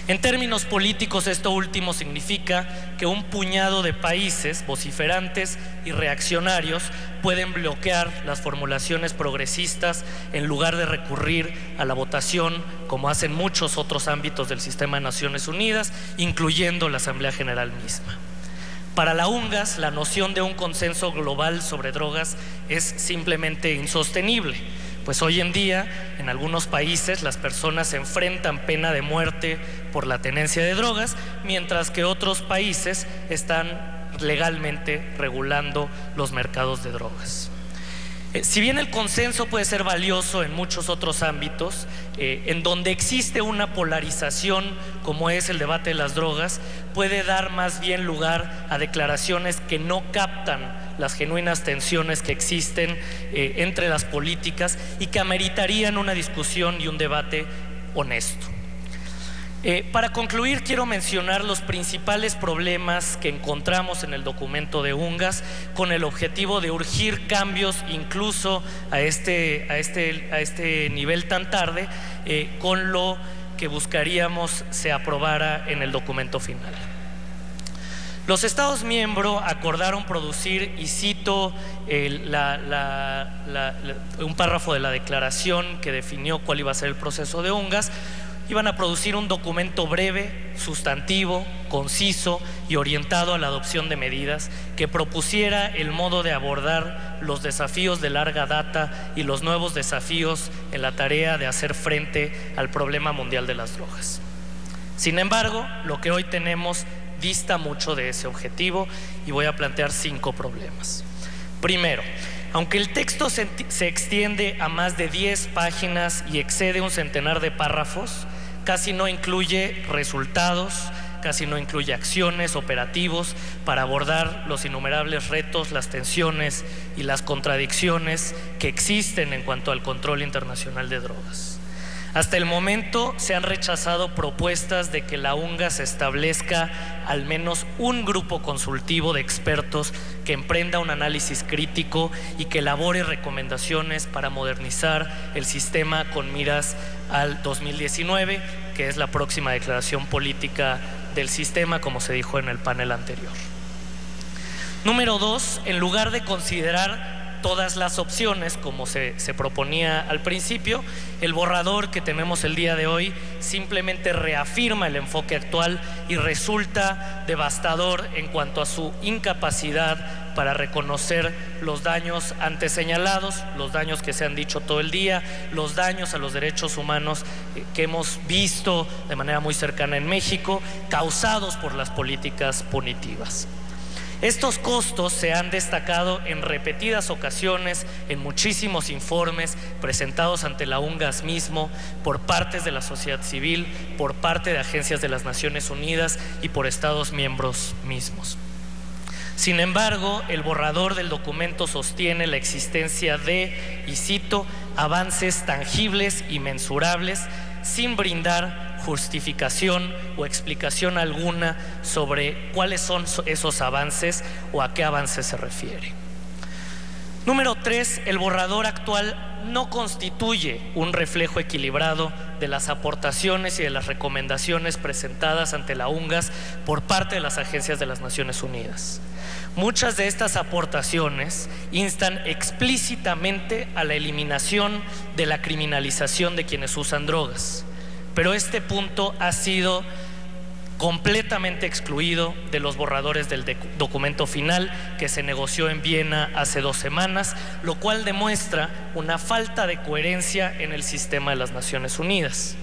En términos políticos, esto último significa que un puñado de países vociferantes y reaccionarios pueden bloquear las formulaciones progresistas en lugar de recurrir a la votación, como hacen muchos otros ámbitos del sistema de Naciones Unidas, incluyendo la Asamblea General misma. Para la UNGAS, la noción de un consenso global sobre drogas es simplemente insostenible, pues hoy en día en algunos países las personas se enfrentan pena de muerte por la tenencia de drogas, mientras que otros países están legalmente regulando los mercados de drogas. Si bien el consenso puede ser valioso en muchos otros ámbitos, en donde existe una polarización como es el debate de las drogas, puede dar más bien lugar a declaraciones que no captan las genuinas tensiones que existen entre las políticas y que ameritarían una discusión y un debate honesto. Para concluir, quiero mencionar los principales problemas que encontramos en el documento de UNGAS con el objetivo de urgir cambios incluso a este nivel tan tarde, con lo que buscaríamos se aprobara en el documento final. Los Estados miembros acordaron producir, y cito un párrafo de la declaración que definió cuál iba a ser el proceso de UNGAS, iban a producir un documento breve, sustantivo, conciso y orientado a la adopción de medidas que propusiera el modo de abordar los desafíos de larga data y los nuevos desafíos en la tarea de hacer frente al problema mundial de las drogas. Sin embargo, lo que hoy tenemos dista mucho de ese objetivo y voy a plantear 5 problemas. Primero, aunque el texto se extiende a más de 10 páginas y excede un centenar de párrafos, casi no incluye resultados, casi no incluye acciones, operativos para abordar los innumerables retos, las tensiones y las contradicciones que existen en cuanto al control internacional de drogas. Hasta el momento se han rechazado propuestas de que la UNGAS establezca al menos un grupo consultivo de expertos que emprenda un análisis crítico y que elabore recomendaciones para modernizar el sistema con miras al 2019, que es la próxima declaración política del sistema, como se dijo en el panel anterior. Número 2, en lugar de considerar todas las opciones como se proponía al principio, el borrador que tenemos el día de hoy simplemente reafirma el enfoque actual y resulta devastador en cuanto a su incapacidad para reconocer los daños antes señalados, los daños que se han dicho todo el día, los daños a los derechos humanos que hemos visto de manera muy cercana en México, causados por las políticas punitivas. Estos costos se han destacado en repetidas ocasiones en muchísimos informes presentados ante la UNGAS mismo, por partes de la sociedad civil, por parte de agencias de las Naciones Unidas y por Estados miembros mismos. Sin embargo, el borrador del documento sostiene la existencia de, y cito, avances tangibles y mensurables, sin brindar justificación o explicación alguna sobre cuáles son esos avances o a qué avances se refiere. Número 3, el borrador actual no constituye un reflejo equilibrado de las aportaciones y de las recomendaciones presentadas ante la UNGAS por parte de las agencias de las Naciones Unidas. Muchas de estas aportaciones instan explícitamente a la eliminación de la criminalización de quienes usan drogas, pero este punto ha sido completamente excluido de los borradores del documento final que se negoció en Viena hace 2 semanas, lo cual demuestra una falta de coherencia en el sistema de las Naciones Unidas.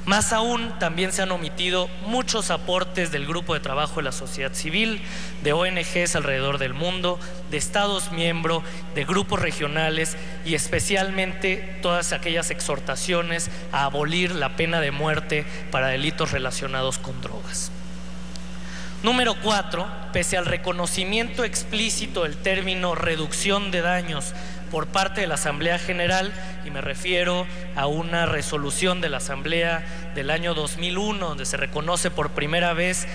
Más aún, también se han omitido muchos aportes del grupo de trabajo de la sociedad civil, de ONGs alrededor del mundo, de estados miembros, de grupos regionales y especialmente todas aquellas exhortaciones a abolir la pena de muerte para delitos relacionados con drogas. Número 4, pese al reconocimiento explícito del término reducción de daños por parte de la Asamblea General, y me refiero a una resolución de la Asamblea del año 2001, donde se reconoce por primera vez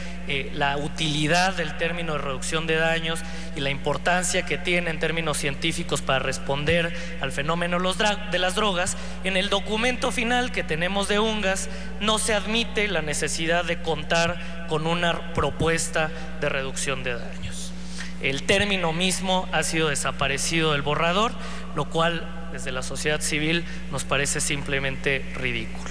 la utilidad del término de reducción de daños y la importancia que tiene en términos científicos para responder al fenómeno de las drogas. En el documento final que tenemos de UNGAS no se admite la necesidad de contar con una propuesta de reducción de daños. El término mismo ha sido desaparecido del borrador, lo cual desde la sociedad civil nos parece simplemente ridículo.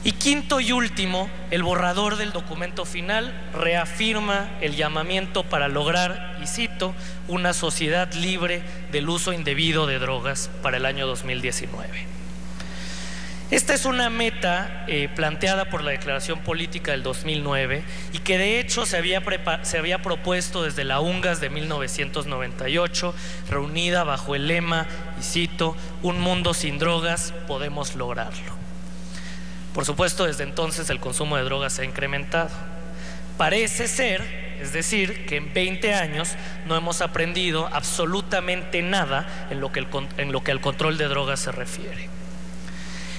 Y quinto y último, el borrador del documento final reafirma el llamamiento para lograr, y cito, una sociedad libre del uso indebido de drogas para el año 2019. Esta es una meta planteada por la Declaración Política del 2009 y que de hecho se había propuesto desde la UNGAS de 1998, reunida bajo el lema, y cito, un mundo sin drogas, podemos lograrlo. Por supuesto, desde entonces el consumo de drogas se ha incrementado. Parece ser, es decir, que en 20 años no hemos aprendido absolutamente nada en lo que al control de drogas se refiere.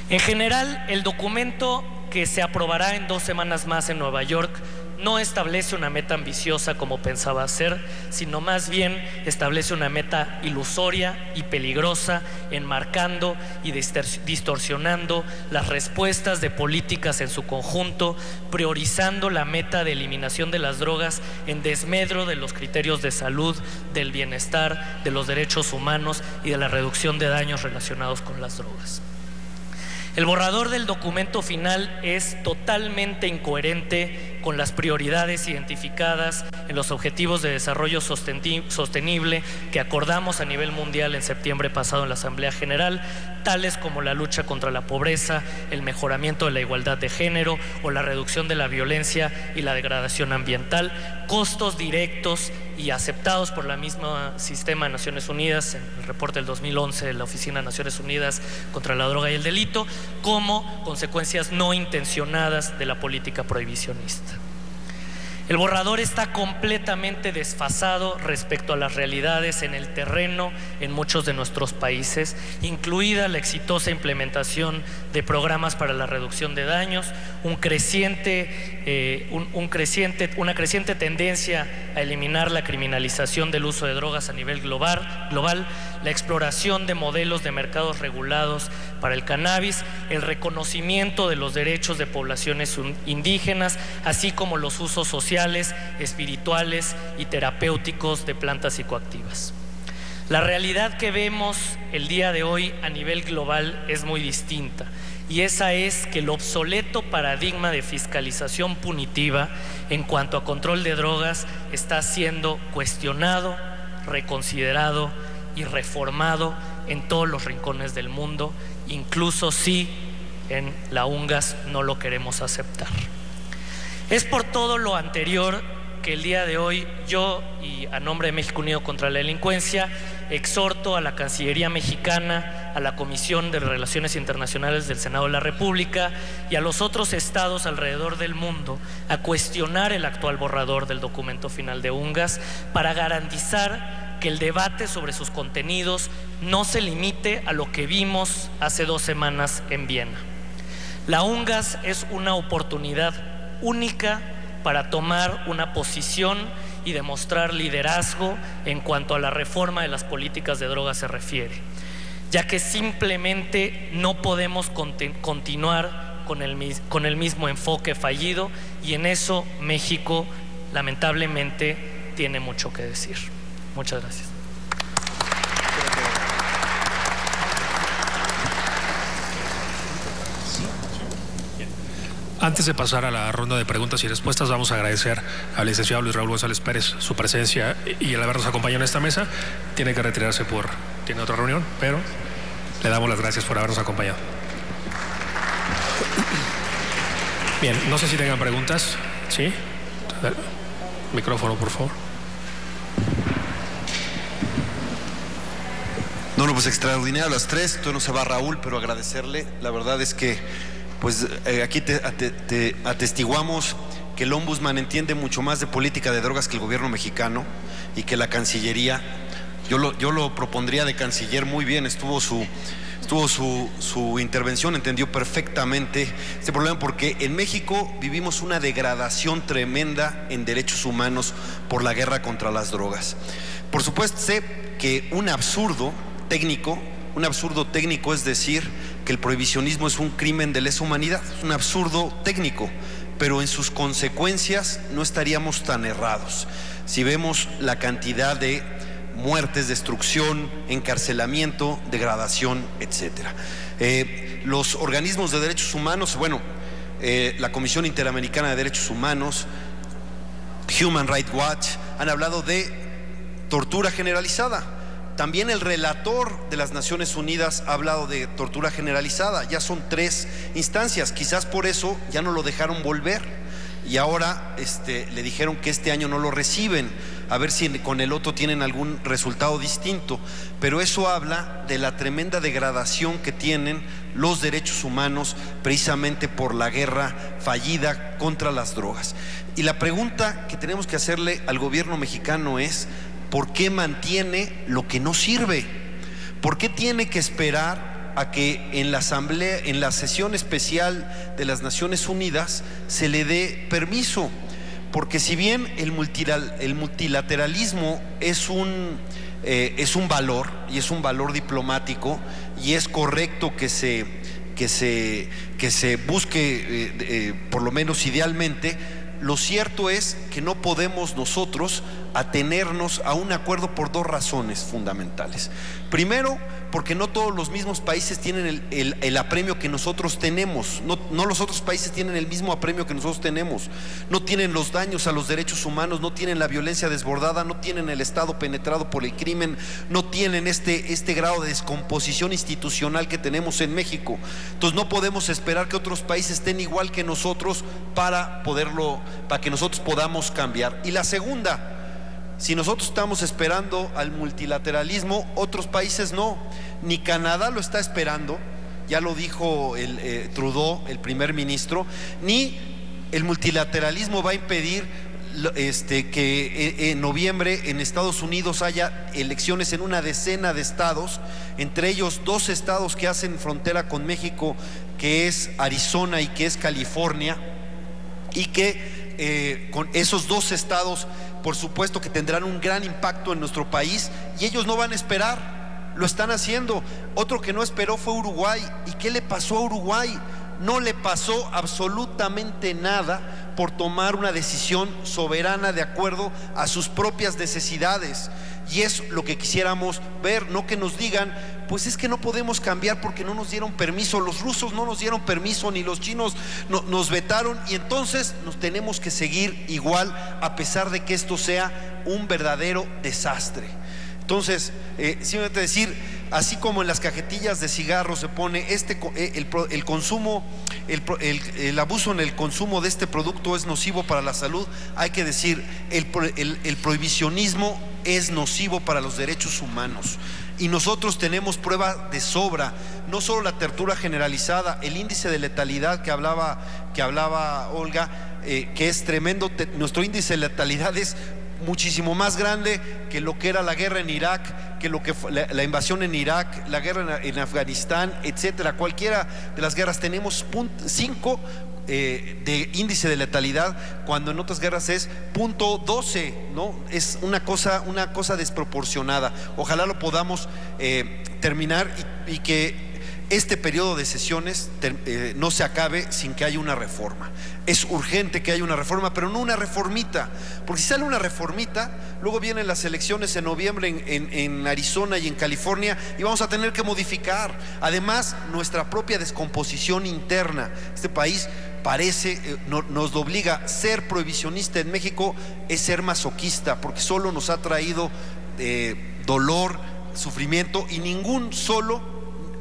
En general, el documento que se aprobará en 2 semanas más en Nueva York no establece una meta ambiciosa como pensaba hacer, sino más bien establece una meta ilusoria y peligrosa, enmarcando y distorsionando las respuestas de políticas en su conjunto, priorizando la meta de eliminación de las drogas en desmedro de los criterios de salud, del bienestar, de los derechos humanos y de la reducción de daños relacionados con las drogas. El borrador del documento final es totalmente incoherente con las prioridades identificadas en los Objetivos de Desarrollo Sostenible que acordamos a nivel mundial en septiembre pasado en la Asamblea General, tales como la lucha contra la pobreza, el mejoramiento de la igualdad de género o la reducción de la violencia y la degradación ambiental, costos directos y aceptados por la misma Sistema de Naciones Unidas en el reporte del 2011 de la Oficina de Naciones Unidas contra la Droga y el Delito, como consecuencias no intencionadas de la política prohibicionista. El borrador está completamente desfasado respecto a las realidades en el terreno en muchos de nuestros países, incluida la exitosa implementación de programas para la reducción de daños, una creciente tendencia a eliminar la criminalización del uso de drogas a nivel global, la exploración de modelos de mercados regulados para el cannabis, el reconocimiento de los derechos de poblaciones indígenas, así como los usos sociales, espirituales y terapéuticos de plantas psicoactivas. La realidad que vemos el día de hoy a nivel global es muy distinta, y esa es que el obsoleto paradigma de fiscalización punitiva en cuanto a control de drogas está siendo cuestionado, reconsiderado y reformado en todos los rincones del mundo, incluso si en la UNGAS no lo queremos aceptar. Es por todo lo anterior que el día de hoy yo, y a nombre de México Unido contra la Delincuencia, exhorto a la Cancillería mexicana, a la Comisión de Relaciones Internacionales del Senado de la República y a los otros estados alrededor del mundo a cuestionar el actual borrador del documento final de UNGAS para garantizar que el debate sobre sus contenidos no se limite a lo que vimos hace 2 semanas en Viena. La UNGAS es una oportunidad única para tomar una posición y demostrar liderazgo en cuanto a la reforma de las políticas de drogas se refiere, ya que simplemente no podemos continuar con el mismo enfoque fallido, y en eso México lamentablemente tiene mucho que decir. Muchas gracias. Antes de pasar a la ronda de preguntas y respuestas, vamos a agradecer al licenciado Luis Raúl González Pérez su presencia y el habernos acompañado en esta mesa. Tiene que retirarse tiene otra reunión, pero le damos las gracias por habernos acompañado. Bien, no sé si tengan preguntas. ¿Sí? Micrófono, por favor. No, pues extraordinario las tres. Esto no se va Raúl, pero agradecerle. La verdad es que pues aquí te atestiguamos que el Ombudsman entiende mucho más de política de drogas que el gobierno mexicano y que la Cancillería, yo lo propondría de canciller muy bien, estuvo su intervención, entendió perfectamente este problema, porque en México vivimos una degradación tremenda en derechos humanos por la guerra contra las drogas. Por supuesto, sé que un absurdo técnico es decir que el prohibicionismo es un crimen de lesa humanidad, es un absurdo técnico, pero en sus consecuencias no estaríamos tan errados. Si vemos la cantidad de muertes, destrucción, encarcelamiento, degradación, etcétera. Los organismos de derechos humanos, la Comisión Interamericana de Derechos Humanos, Human Rights Watch, han hablado de tortura generalizada. También el relator de las Naciones Unidas ha hablado de tortura generalizada. Ya son 3 instancias, quizás por eso ya no lo dejaron volver y ahora le dijeron que este año no lo reciben, a ver si con el otro tienen algún resultado distinto, pero eso habla de la tremenda degradación que tienen los derechos humanos precisamente por la guerra fallida contra las drogas. Y la pregunta que tenemos que hacerle al gobierno mexicano es: ¿por qué mantiene lo que no sirve? ¿Por qué tiene que esperar a que en la asamblea, en la sesión especial de las Naciones Unidas se le dé permiso? Porque si bien el multilateralismo es un valor, y es un valor diplomático, y es correcto que se busque, por lo menos idealmente, lo cierto es que no podemos nosotros atenernos a un acuerdo por 2 razones fundamentales. Primero, porque no todos los mismos países tienen el apremio que nosotros tenemos. No los otros países tienen el mismo apremio que nosotros tenemos. No tienen los daños a los derechos humanos, no tienen la violencia desbordada, no tienen el Estado penetrado por el crimen, no tienen este grado de descomposición institucional que tenemos en México. Entonces no podemos esperar que otros países estén igual que nosotros para que nosotros podamos cambiar. Y la segunda: si nosotros estamos esperando al multilateralismo, otros países no. Ni Canadá lo está esperando, ya lo dijo Trudeau, el primer ministro, ni el multilateralismo va a impedir que en noviembre en Estados Unidos haya elecciones en una decena de estados, entre ellos 2 estados que hacen frontera con México, que es Arizona y que es California, y que con esos 2 estados por supuesto que tendrán un gran impacto en nuestro país, y ellos no van a esperar, lo están haciendo. Otro que no esperó fue Uruguay. ¿Y qué le pasó a Uruguay? No le pasó absolutamente nada por tomar una decisión soberana de acuerdo a sus propias necesidades. Y es lo que quisiéramos ver, no que nos digan: pues es que no podemos cambiar porque no nos dieron permiso, los rusos no nos dieron permiso, ni los chinos nos vetaron, y entonces nos tenemos que seguir igual a pesar de que esto sea un verdadero desastre. Entonces, simplemente decir, así como en las cajetillas de cigarros se pone el consumo, el abuso en el consumo de este producto es nocivo para la salud, hay que decir, el prohibicionismo es nocivo para los derechos humanos. Y nosotros tenemos prueba de sobra, no solo la tortura generalizada, el índice de letalidad que hablaba Olga, que es tremendo. Nuestro índice de letalidad es muchísimo más grande que lo que era la guerra en Irak, que lo que fue la invasión en Irak, la guerra en Afganistán, etcétera. Cualquiera de las guerras tenemos 0.5 de índice de letalidad, cuando en otras guerras es 0.12, ¿no? Es una cosa desproporcionada. Ojalá lo podamos terminar y que este periodo de sesiones no se acabe sin que haya una reforma. Es urgente que haya una reforma, pero no una reformita, porque si sale una reformita, luego vienen las elecciones en noviembre en Arizona y en California, y vamos a tener que modificar. Además, nuestra propia descomposición interna. Este país nos obliga. Ser prohibicionista en México es ser masoquista, porque solo nos ha traído dolor, sufrimiento, y ningún solo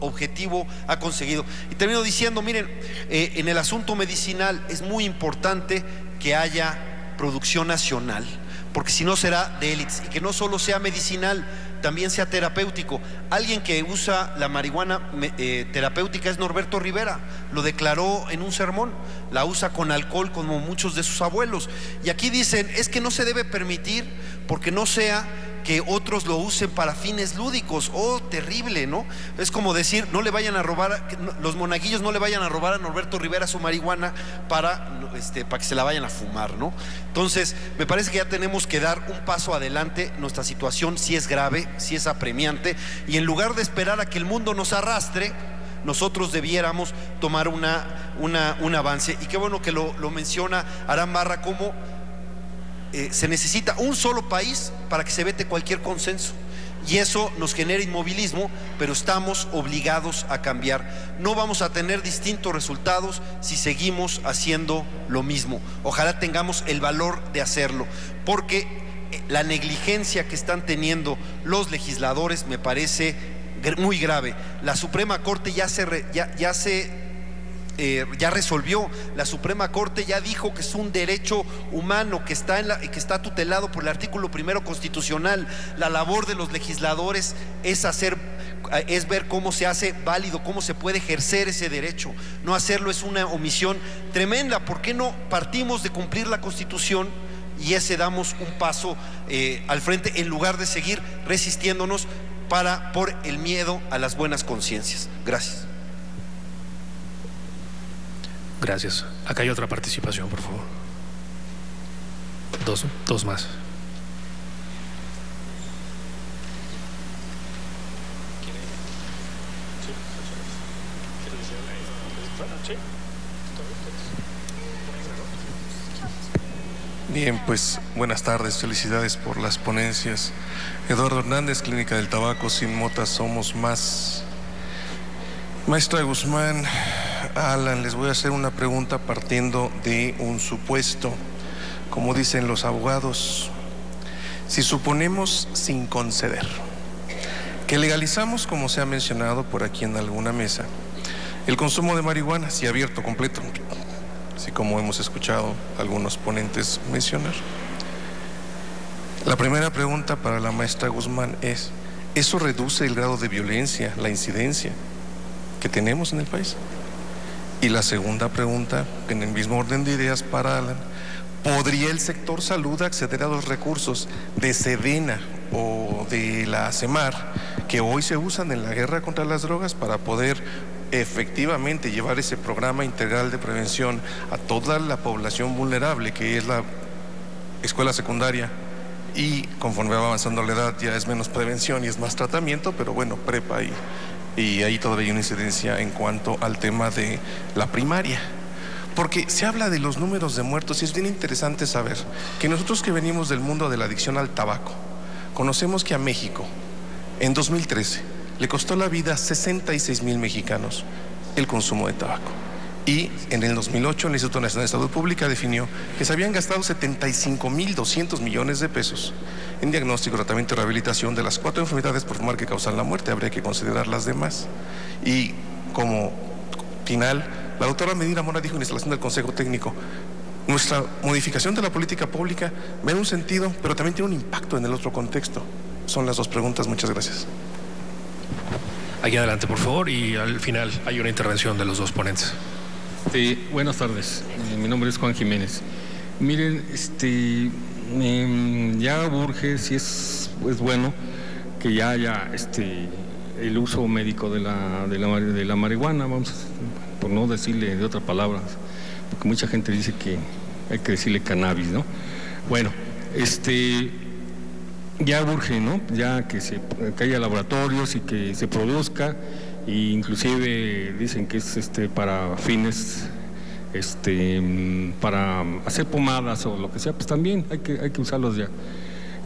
objetivo ha conseguido. Y termino diciendo, miren, en el asunto medicinal es muy importante que haya producción nacional, porque si no será de élites, y que no solo sea medicinal, también sea terapéutico. Alguien que usa la marihuana terapéutica es Norberto Rivera, lo declaró en un sermón, la usa con alcohol como muchos de sus abuelos. Y aquí dicen, es que no se debe permitir porque no sea que otros lo usen para fines lúdicos. Oh, terrible, ¿no? Es como decir, no le vayan a robar, los monaguillos no le vayan a robar a Norberto Rivera su marihuana para que se la vayan a fumar, ¿no? Entonces, me parece que ya tenemos que dar un paso adelante. Nuestra situación sí es grave, sí es apremiante, y en lugar de esperar a que el mundo nos arrastre, nosotros debiéramos tomar un avance. Y qué bueno que lo menciona Aram Barra, como se necesita un solo país para que se vete cualquier consenso, y eso nos genera inmovilismo, pero estamos obligados a cambiar. No vamos a tener distintos resultados si seguimos haciendo lo mismo. Ojalá tengamos el valor de hacerlo, porque la negligencia que están teniendo los legisladores me parece muy grave. La Suprema Corte ya resolvió. La Suprema Corte ya dijo que es un derecho humano que está tutelado por el artículo 1 constitucional. La labor de los legisladores es ver cómo se hace válido, cómo se puede ejercer ese derecho. No hacerlo es una omisión tremenda. ¿Por qué no partimos de cumplir la Constitución y damos un paso al frente, en lugar de seguir resistiéndonos por el miedo a las buenas conciencias? Gracias. Gracias. Acá hay otra participación, por favor. Dos más. Bien, pues buenas tardes, felicidades por las ponencias. Eduardo Hernández, Clínica del Tabaco, sin motas somos más. Maestra Guzmán, Alan, les voy a hacer una pregunta partiendo de un supuesto. Como dicen los abogados, si suponemos, sin conceder, que legalizamos, como se ha mencionado por aquí en alguna mesa, el consumo de marihuana, si abierto, completo, así como hemos escuchado algunos ponentes mencionar. La primera pregunta para la maestra Guzmán es, ¿eso reduce el grado de violencia, la incidencia que tenemos en el país? Y la segunda pregunta, en el mismo orden de ideas para Alan, ¿podría el sector salud acceder a los recursos de Sedena o de la CEMAR que hoy se usan en la guerra contra las drogas para poder efectivamente llevar ese programa integral de prevención a toda la población vulnerable, que es la escuela secundaria, y conforme va avanzando la edad ya es menos prevención y es más tratamiento, pero bueno, prepa y ahí todavía hay una incidencia en cuanto al tema de la primaria? Porque se habla de los números de muertos y es bien interesante saber que nosotros que venimos del mundo de la adicción al tabaco, conocemos que a México en 2013 le costó la vida a 66,000 mexicanos el consumo de tabaco. Y en el 2008 el Instituto Nacional de Salud Pública definió que se habían gastado 75,200 millones de pesos en diagnóstico, tratamiento y rehabilitación de las 4 enfermedades por fumar que causan la muerte. Habría que considerar las demás. Y como final, la doctora Medina Mora dijo en instalación del Consejo Técnico, nuestra modificación de la política pública ve un sentido, pero también tiene un impacto en el otro contexto. Son las dos preguntas. Muchas gracias. Aquí adelante, por favor, y al final hay una intervención de los dos ponentes. Buenas tardes, mi nombre es Juan Jiménez. Miren, ya urge, si es bueno, que ya haya el uso médico de la marihuana, vamos, por no decirle de otra palabra, porque mucha gente dice que hay que decirle cannabis, ¿no? Bueno, ya urge, ¿no? Ya que haya laboratorios y que se produzca, e inclusive dicen que es para fines, para hacer pomadas o lo que sea, pues también hay que usarlos ya.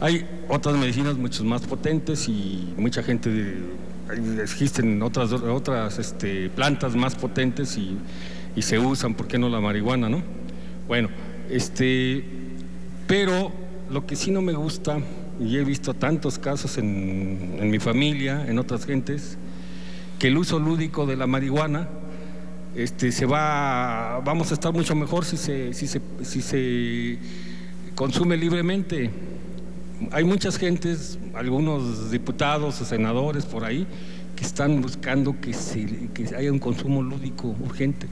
Hay otras medicinas mucho más potentes y mucha gente, existen otras plantas más potentes y se usan, ¿por qué no la marihuana, no? Bueno, pero lo que sí no me gusta, y he visto tantos casos en mi familia, en otras gentes, que el uso lúdico de la marihuana vamos a estar mucho mejor si se consume libremente. Hay muchas gentes, algunos diputados o senadores por ahí, que están buscando que haya un consumo lúdico urgente.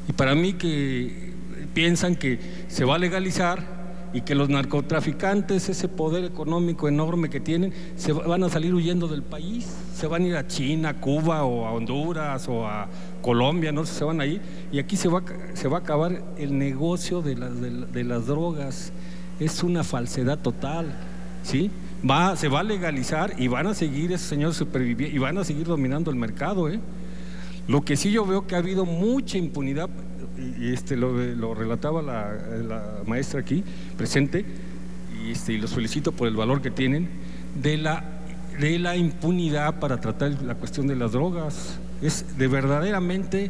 Y para mí que piensan que se va a legalizar y que los narcotraficantes, ese poder económico enorme que tienen, se van a salir huyendo del país, se van a ir a China, a Cuba o a Honduras o a Colombia, no sé, se van a ir, y aquí se va a acabar el negocio de las drogas. Es una falsedad total, ¿sí? Se va a legalizar y van a seguir esos señores superviviendo y van a seguir dominando el mercado, ¿eh? Lo que sí yo veo que ha habido mucha impunidad, y lo relataba la maestra aquí presente, y los felicito por el valor que tienen de la impunidad para tratar la cuestión de las drogas. Es de verdaderamente,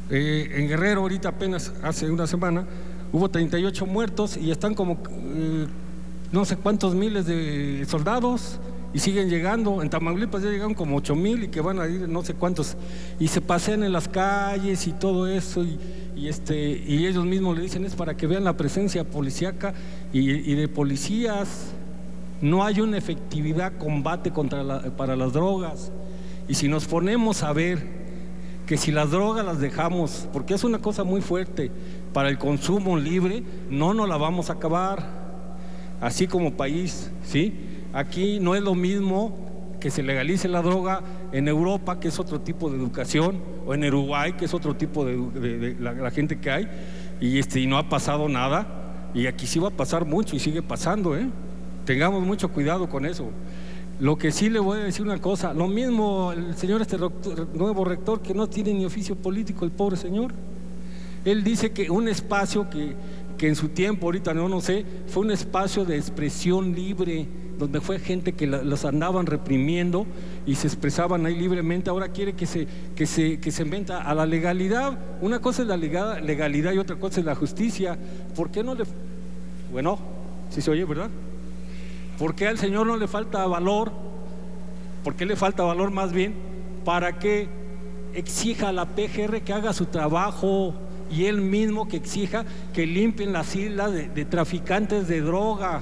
en Guerrero ahorita apenas hace una semana hubo 38 muertos y están como no sé cuántos miles de soldados y siguen llegando. En Tamaulipas ya llegaron como 8,000 y que van a ir no sé cuántos, y se pasean en las calles y todo eso, y ellos mismos le dicen es para que vean la presencia policíaca y de policías. No hay una efectividad combate para las drogas. Y si nos ponemos a ver que si las drogas las dejamos, porque es una cosa muy fuerte, para el consumo libre, no nos la vamos a acabar, así como país, ¿sí? Aquí no es lo mismo que se legalice la droga en Europa, que es otro tipo de educación, o en Uruguay, que es otro tipo de la gente que hay, y no ha pasado nada, y aquí sí va a pasar mucho y sigue pasando, ¿eh? Tengamos mucho cuidado con eso. Lo que sí le voy a decir una cosa, lo mismo el señor nuevo rector, que no tiene ni oficio político, el pobre señor. Él dice que un espacio que en su tiempo, ahorita no sé, fue un espacio de expresión libre, donde fue gente que los andaban reprimiendo y se expresaban ahí libremente. Ahora quiere que se inventa a la legalidad. Una cosa es la legalidad y otra cosa es la justicia. ¿Por qué no le...? Bueno, sí se oye, ¿verdad? ¿Por qué al señor no le falta valor? ¿Por qué le falta valor más bien? Para que exija a la PGR que haga su trabajo, y él mismo que exija que limpien las islas de traficantes de droga.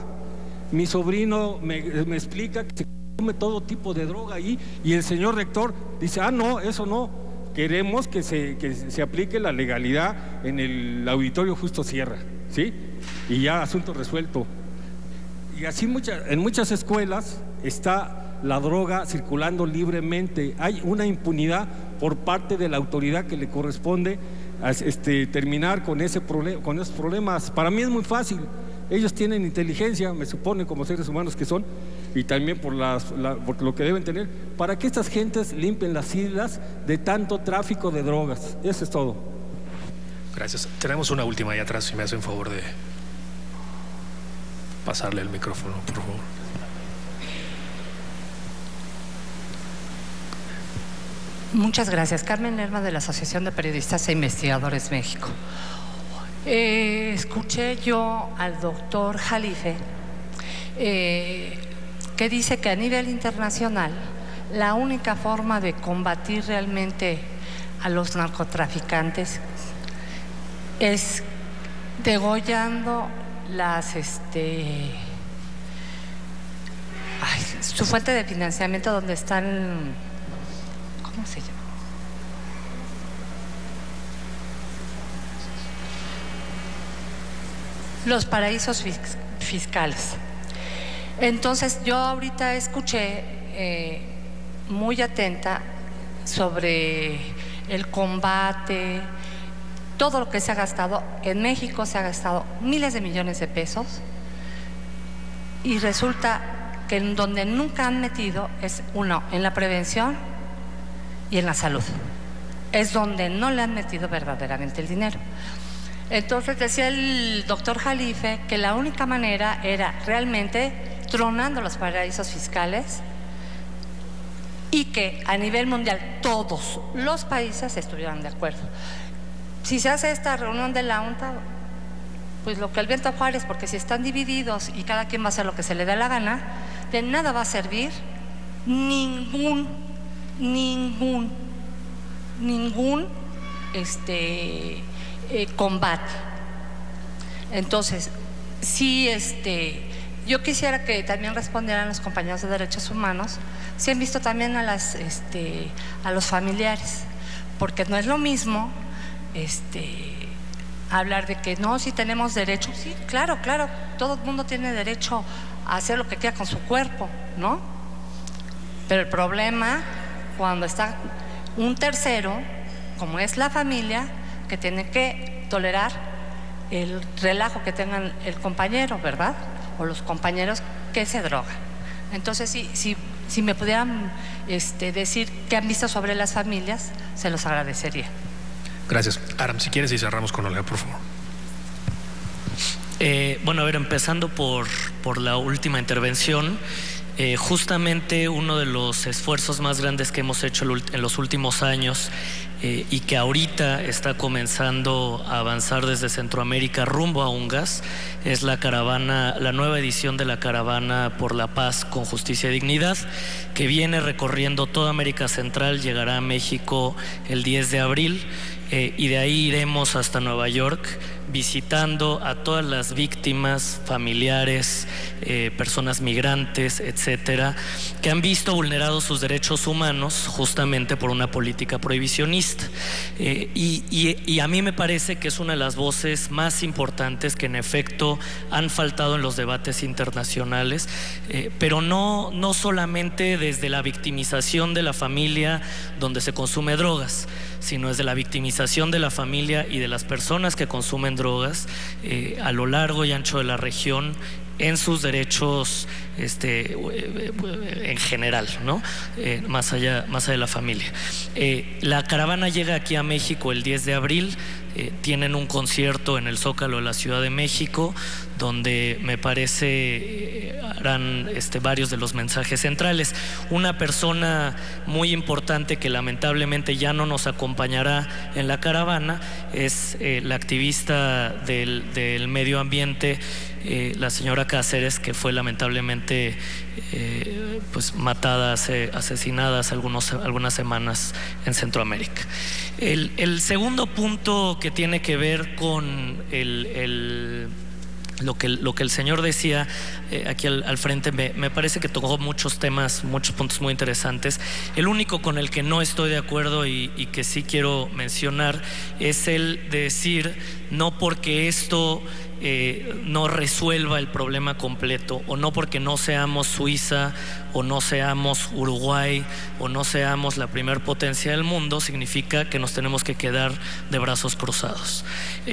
Mi sobrino me explica que se consume todo tipo de droga ahí, y el señor rector dice, no, eso no, queremos que se aplique la legalidad en el Auditorio Justo Sierra, ¿sí? Y ya asunto resuelto. Y así en muchas escuelas está la droga circulando libremente. Hay una impunidad por parte de la autoridad que le corresponde terminar con esos problemas. Para mí es muy fácil. Ellos tienen inteligencia, me supone, como seres humanos que son, y también por lo que deben tener, para que estas gentes limpien las islas de tanto tráfico de drogas. Eso es todo. Gracias. Tenemos una última ahí atrás, si me hacen favor de pasarle el micrófono, por favor. Muchas gracias. Carmen Lerma, de la Asociación de Periodistas e Investigadores México. Escuché yo al doctor Jalife que dice que a nivel internacional la única forma de combatir realmente a los narcotraficantes es degollando su fuente de financiamiento, donde están, ¿cómo se llama? Los paraísos fiscales. Entonces yo ahorita escuché muy atenta sobre el combate, todo lo que se ha gastado. En México se ha gastado miles de millones de pesos, y resulta que en donde nunca han metido es en la prevención y en la salud. Es donde no le han metido verdaderamente el dinero. Entonces decía el doctor Jalife que la única manera era realmente tronando los paraísos fiscales, y que a nivel mundial todos los países estuvieran de acuerdo. Si se hace esta reunión de la UNTA, pues lo que el viento a Juárez, porque si están divididos y cada quien va a hacer lo que se le dé la gana, de nada va a servir ningún ningún combate. Entonces, sí, yo quisiera que también respondieran los compañeros de derechos humanos, si han visto también a los familiares, porque no es lo mismo hablar de que no, si tenemos derecho. Sí, claro, todo el mundo tiene derecho a hacer lo que quiera con su cuerpo, ¿no? Pero el problema cuando está un tercero, como es la familia, que tiene que tolerar el relajo que tengan el compañero, ¿verdad? O los compañeros que se drogan. Entonces, si me pudieran decir qué han visto sobre las familias, se los agradecería. Gracias. Aram, si quieres y cerramos con Olga, por favor. Bueno, a ver, empezando por la última intervención, justamente uno de los esfuerzos más grandes que hemos hecho en los últimos años y que ahorita está comenzando a avanzar desde Centroamérica rumbo a UNGAS es la nueva edición de la Caravana por la Paz con Justicia y Dignidad, que viene recorriendo toda América Central, llegará a México el 10 de abril y de ahí iremos hasta Nueva York visitando a todas las víctimas, familiares, personas migrantes, etcétera, que han visto vulnerados sus derechos humanos justamente por una política prohibicionista. Y a mí me parece que es una de las voces más importantes que en efecto han faltado en los debates internacionales, pero no solamente desde la victimización de la familia donde se consume drogas, sino desde la victimización de la familia y de las personas que consumen drogas a lo largo y ancho de la región en sus derechos en general, ¿no? Más allá de la familia. La caravana llega aquí a México el 10 de abril, tienen un concierto en el Zócalo de la Ciudad de México, donde me parece harán varios de los mensajes centrales. Una persona muy importante que lamentablemente ya no nos acompañará en la caravana es la activista del medio ambiente, la señora Cáceres, que fue lamentablemente pues matada, asesinada hace algunas semanas en Centroamérica. El segundo punto que tiene que ver con lo que el señor decía aquí al frente, me parece que tocó muchos puntos muy interesantes. El único con el que no estoy de acuerdo y que sí quiero mencionar es el de decir, no porque esto no resuelva el problema completo, o no porque no seamos Suiza o no seamos Uruguay o no seamos la primer potencia del mundo, significa que nos tenemos que quedar de brazos cruzados.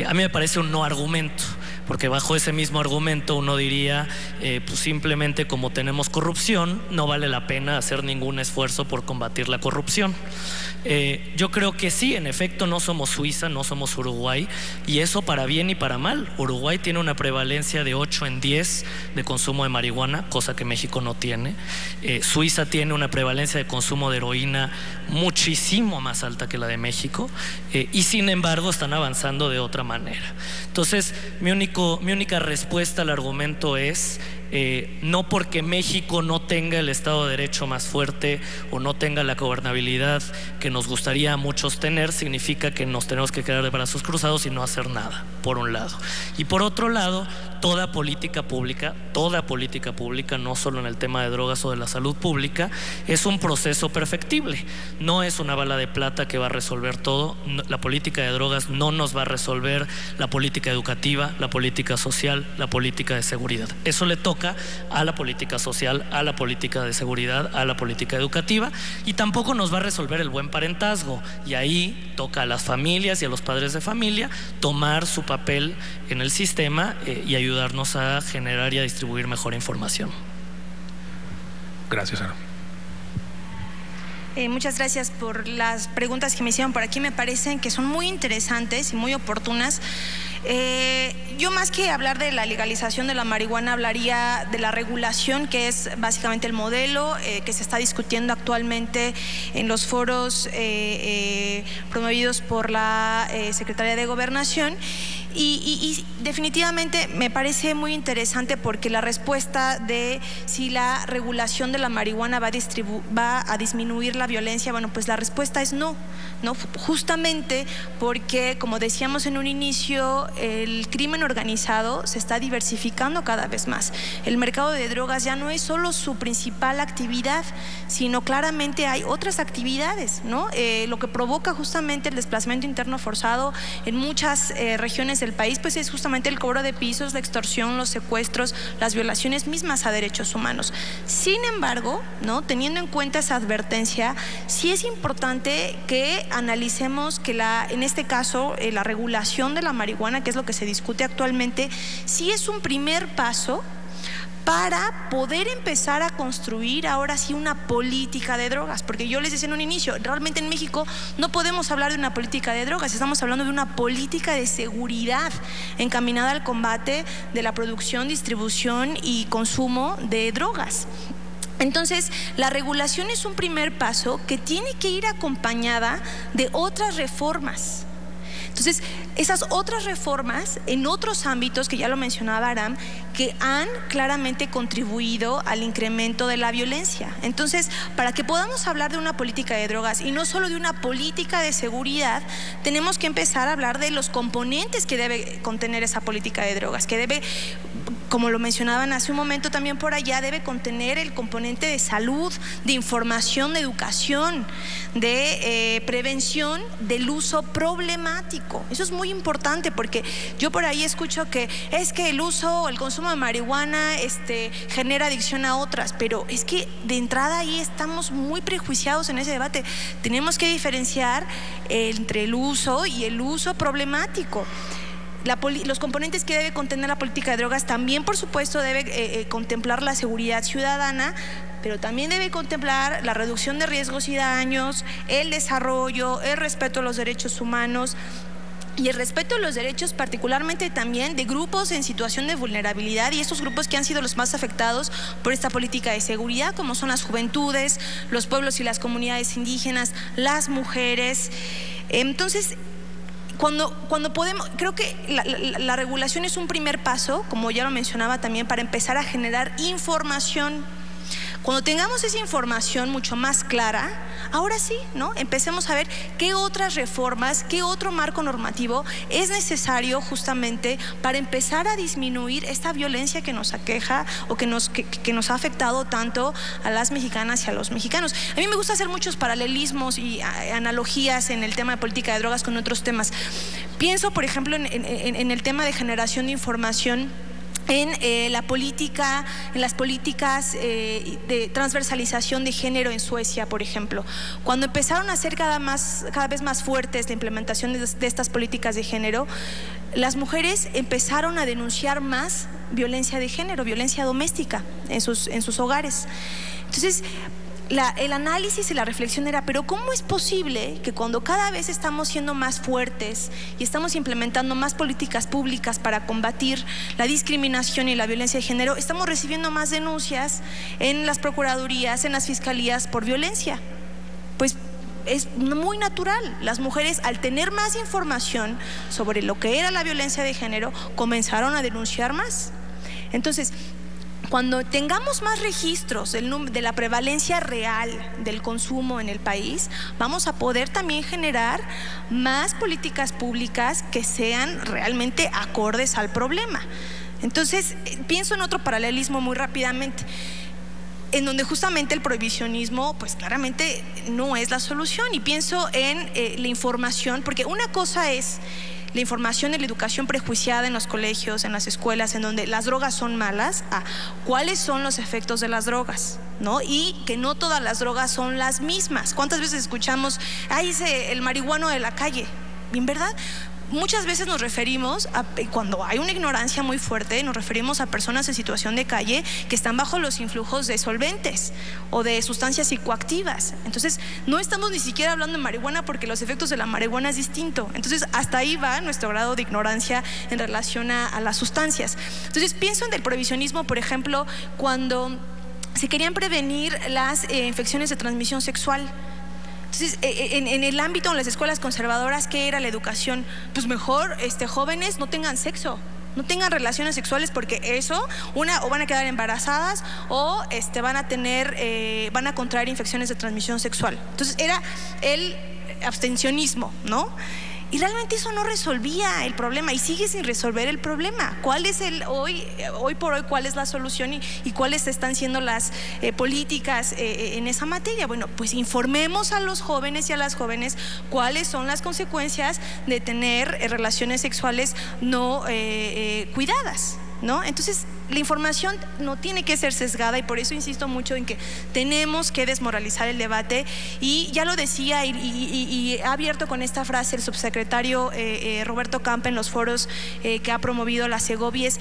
A mí me parece un no argumento, porque bajo ese mismo argumento uno diría pues simplemente como tenemos corrupción no vale la pena hacer ningún esfuerzo por combatir la corrupción. Yo creo que sí, en efecto no somos Suiza, no somos Uruguay, y eso para bien y para mal. Uruguay tiene una prevalencia de 8 en 10 de consumo de marihuana, cosa que México no tiene. Suiza tiene una prevalencia de consumo de heroína muchísimo más alta que la de México, y sin embargo están avanzando de otra manera. Entonces mi única respuesta al argumento es no porque México no tenga el Estado de Derecho más fuerte o no tenga la gobernabilidad que nos gustaría a muchos tener, significa que nos tenemos que quedar de brazos cruzados y no hacer nada, por un lado. Y por otro lado, toda política pública, no solo en el tema de drogas o de la salud pública, es un proceso perfectible. No es una bala de plata que va a resolver todo. La política de drogas no nos va a resolver la política educativa, la política social, la política de seguridad. Eso le toca a la política social, a la política de seguridad, a la política educativa, y tampoco nos va a resolver el buen parentazgo, y ahí toca a las familias y a los padres de familia tomar su papel en el sistema y ayudarnos a generar y a distribuir mejor información. Gracias, Ana. Muchas gracias por las preguntas que me hicieron por aquí. Me parecen que son muy interesantes y muy oportunas. Yo más que hablar de la legalización de la marihuana hablaría de la regulación, que es básicamente el modelo que se está discutiendo actualmente en los foros promovidos por la Secretaría de Gobernación. Y definitivamente me parece muy interesante porque la respuesta de si la regulación de la marihuana va a disminuir la violencia, bueno, pues la respuesta es no, justamente porque, como decíamos en un inicio, el crimen organizado se está diversificando cada vez más. El mercado de drogas ya no es solo su principal actividad, sino claramente hay otras actividades, ¿no? Lo que provoca justamente el desplazamiento interno forzado en muchas regiones del país, pues es justamente el cobro de pisos, la extorsión, los secuestros, las violaciones mismas a derechos humanos. Sin embargo, ¿no?, teniendo en cuenta esa advertencia, sí es importante que analicemos que en este caso la regulación de la marihuana, que es lo que se discute actualmente, sí es un primer paso para poder empezar a construir ahora sí una política de drogas, porque yo les decía en un inicio, realmente en México no podemos hablar de una política de drogas, estamos hablando de una política de seguridad encaminada al combate de la producción, distribución y consumo de drogas. Entonces, la regulación es un primer paso que tiene que ir acompañada de otras reformas. Entonces, esas otras reformas en otros ámbitos, que ya lo mencionaba Aram, que han claramente contribuido al incremento de la violencia. Entonces, para que podamos hablar de una política de drogas y no solo de una política de seguridad, tenemos que empezar a hablar de los componentes que debe contener esa política de drogas, que debe, como lo mencionaban hace un momento también por allá, debe contener el componente de salud, de información, de educación, de prevención del uso problemático. Eso es muy importante porque yo por ahí escucho que es que el uso o el consumo de marihuana genera adicción a otras, pero es que de entrada ahí estamos muy prejuiciados en ese debate. Tenemos que diferenciar entre el uso y el uso problemático. Los componentes que debe contener la política de drogas también, por supuesto, debe contemplar la seguridad ciudadana, pero también debe contemplar la reducción de riesgos y daños, el desarrollo, el respeto a los derechos humanos y el respeto a los derechos particularmente también de grupos en situación de vulnerabilidad, y estos grupos que han sido los más afectados por esta política de seguridad, como son las juventudes, los pueblos y las comunidades indígenas, las mujeres. Entonces, cuando podemos, creo que la regulación es un primer paso, como ya lo mencionaba también, para empezar a generar información. Cuando tengamos esa información mucho más clara, ahora sí, ¿no?, empecemos a ver qué otras reformas, qué otro marco normativo es necesario justamente para empezar a disminuir esta violencia que nos aqueja o que nos ha afectado tanto a las mexicanas y a los mexicanos. A mí me gusta hacer muchos paralelismos y analogías en el tema de política de drogas con otros temas. Pienso, por ejemplo, en el tema de generación de información, en las políticas de transversalización de género en Suecia, por ejemplo. Cuando empezaron a ser cada vez más fuertes la implementación de estas políticas de género, las mujeres empezaron a denunciar más violencia de género, violencia doméstica en sus hogares. Entonces, el análisis y la reflexión era, pero ¿cómo es posible que cuando cada vez estamos siendo más fuertes y estamos implementando más políticas públicas para combatir la discriminación y la violencia de género, estamos recibiendo más denuncias en las procuradurías, en las fiscalías por violencia? Pues es muy natural. Las mujeres, al tener más información sobre lo que era la violencia de género, comenzaron a denunciar más. Entonces, cuando tengamos más registros de la prevalencia real del consumo en el país, vamos a poder también generar más políticas públicas que sean realmente acordes al problema. Entonces, pienso en otro paralelismo muy rápidamente, en donde justamente el prohibicionismo pues claramente no es la solución, y pienso en la información, porque una cosa es la información y la educación prejuiciada en los colegios, en las escuelas, en donde las drogas son malas, a cuáles son los efectos de las drogas, ¿no? Y que no todas las drogas son las mismas. ¿Cuántas veces escuchamos, el marihuano de la calle? ¿En verdad? Muchas veces nos referimos cuando hay una ignorancia muy fuerte, nos referimos a personas en situación de calle que están bajo los influjos de solventes o de sustancias psicoactivas. Entonces, no estamos ni siquiera hablando de marihuana, porque los efectos de la marihuana es distinto. Entonces, hasta ahí va nuestro grado de ignorancia en relación a las sustancias. Entonces, pienso en el prohibicionismo, por ejemplo, cuando se querían prevenir las infecciones de transmisión sexual. Entonces, en el ámbito de las escuelas conservadoras, ¿qué era la educación? Pues mejor jóvenes no tengan sexo, no tengan relaciones sexuales, porque eso, o van a quedar embarazadas o van a contraer infecciones de transmisión sexual. Entonces era el abstencionismo, ¿no? Y realmente eso no resolvía el problema y sigue sin resolver el problema. ¿Cuál es hoy por hoy, cuál es la solución y cuáles están siendo las políticas en esa materia? Bueno, pues informemos a los jóvenes y a las jóvenes cuáles son las consecuencias de tener relaciones sexuales no cuidadas, ¿no? Entonces, la información no tiene que ser sesgada y por eso insisto mucho en que tenemos que desmoralizar el debate. Y ya lo decía y ha abierto con esta frase el subsecretario Roberto Campa en los foros que ha promovido la Segovies.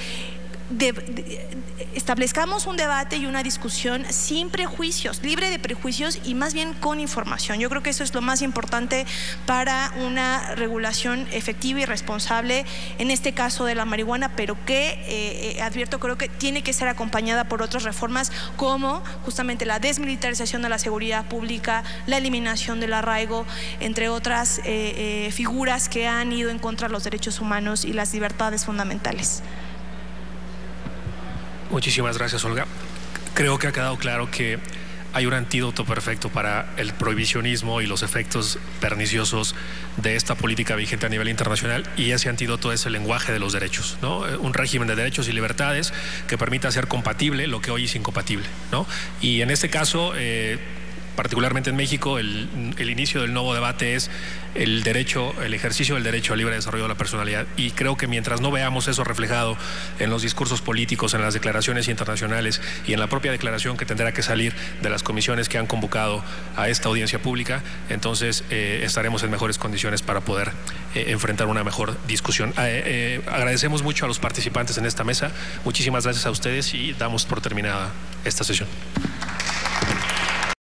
Establezcamos un debate y una discusión sin prejuicios, libre de prejuicios y más bien con información. Yo creo que eso es lo más importante para una regulación efectiva y responsable, en este caso de la marihuana, pero que, advierto, creo que tiene que ser acompañada por otras reformas como justamente la desmilitarización de la seguridad pública, la eliminación del arraigo, entre otras figuras que han ido en contra de los derechos humanos y las libertades fundamentales. Muchísimas gracias, Olga. Creo que ha quedado claro que hay un antídoto perfecto para el prohibicionismo y los efectos perniciosos de esta política vigente a nivel internacional, y ese antídoto es el lenguaje de los derechos, ¿no? Un régimen de derechos y libertades que permita hacer compatible lo que hoy es incompatible, ¿no? Y en este caso, particularmente en México, el inicio del nuevo debate es el ejercicio del derecho al libre desarrollo de la personalidad, y creo que mientras no veamos eso reflejado en los discursos políticos, en las declaraciones internacionales y en la propia declaración que tendrá que salir de las comisiones que han convocado a esta audiencia pública, entonces estaremos en mejores condiciones para poder enfrentar una mejor discusión. Agradecemos mucho a los participantes en esta mesa, muchísimas gracias a ustedes y damos por terminada esta sesión.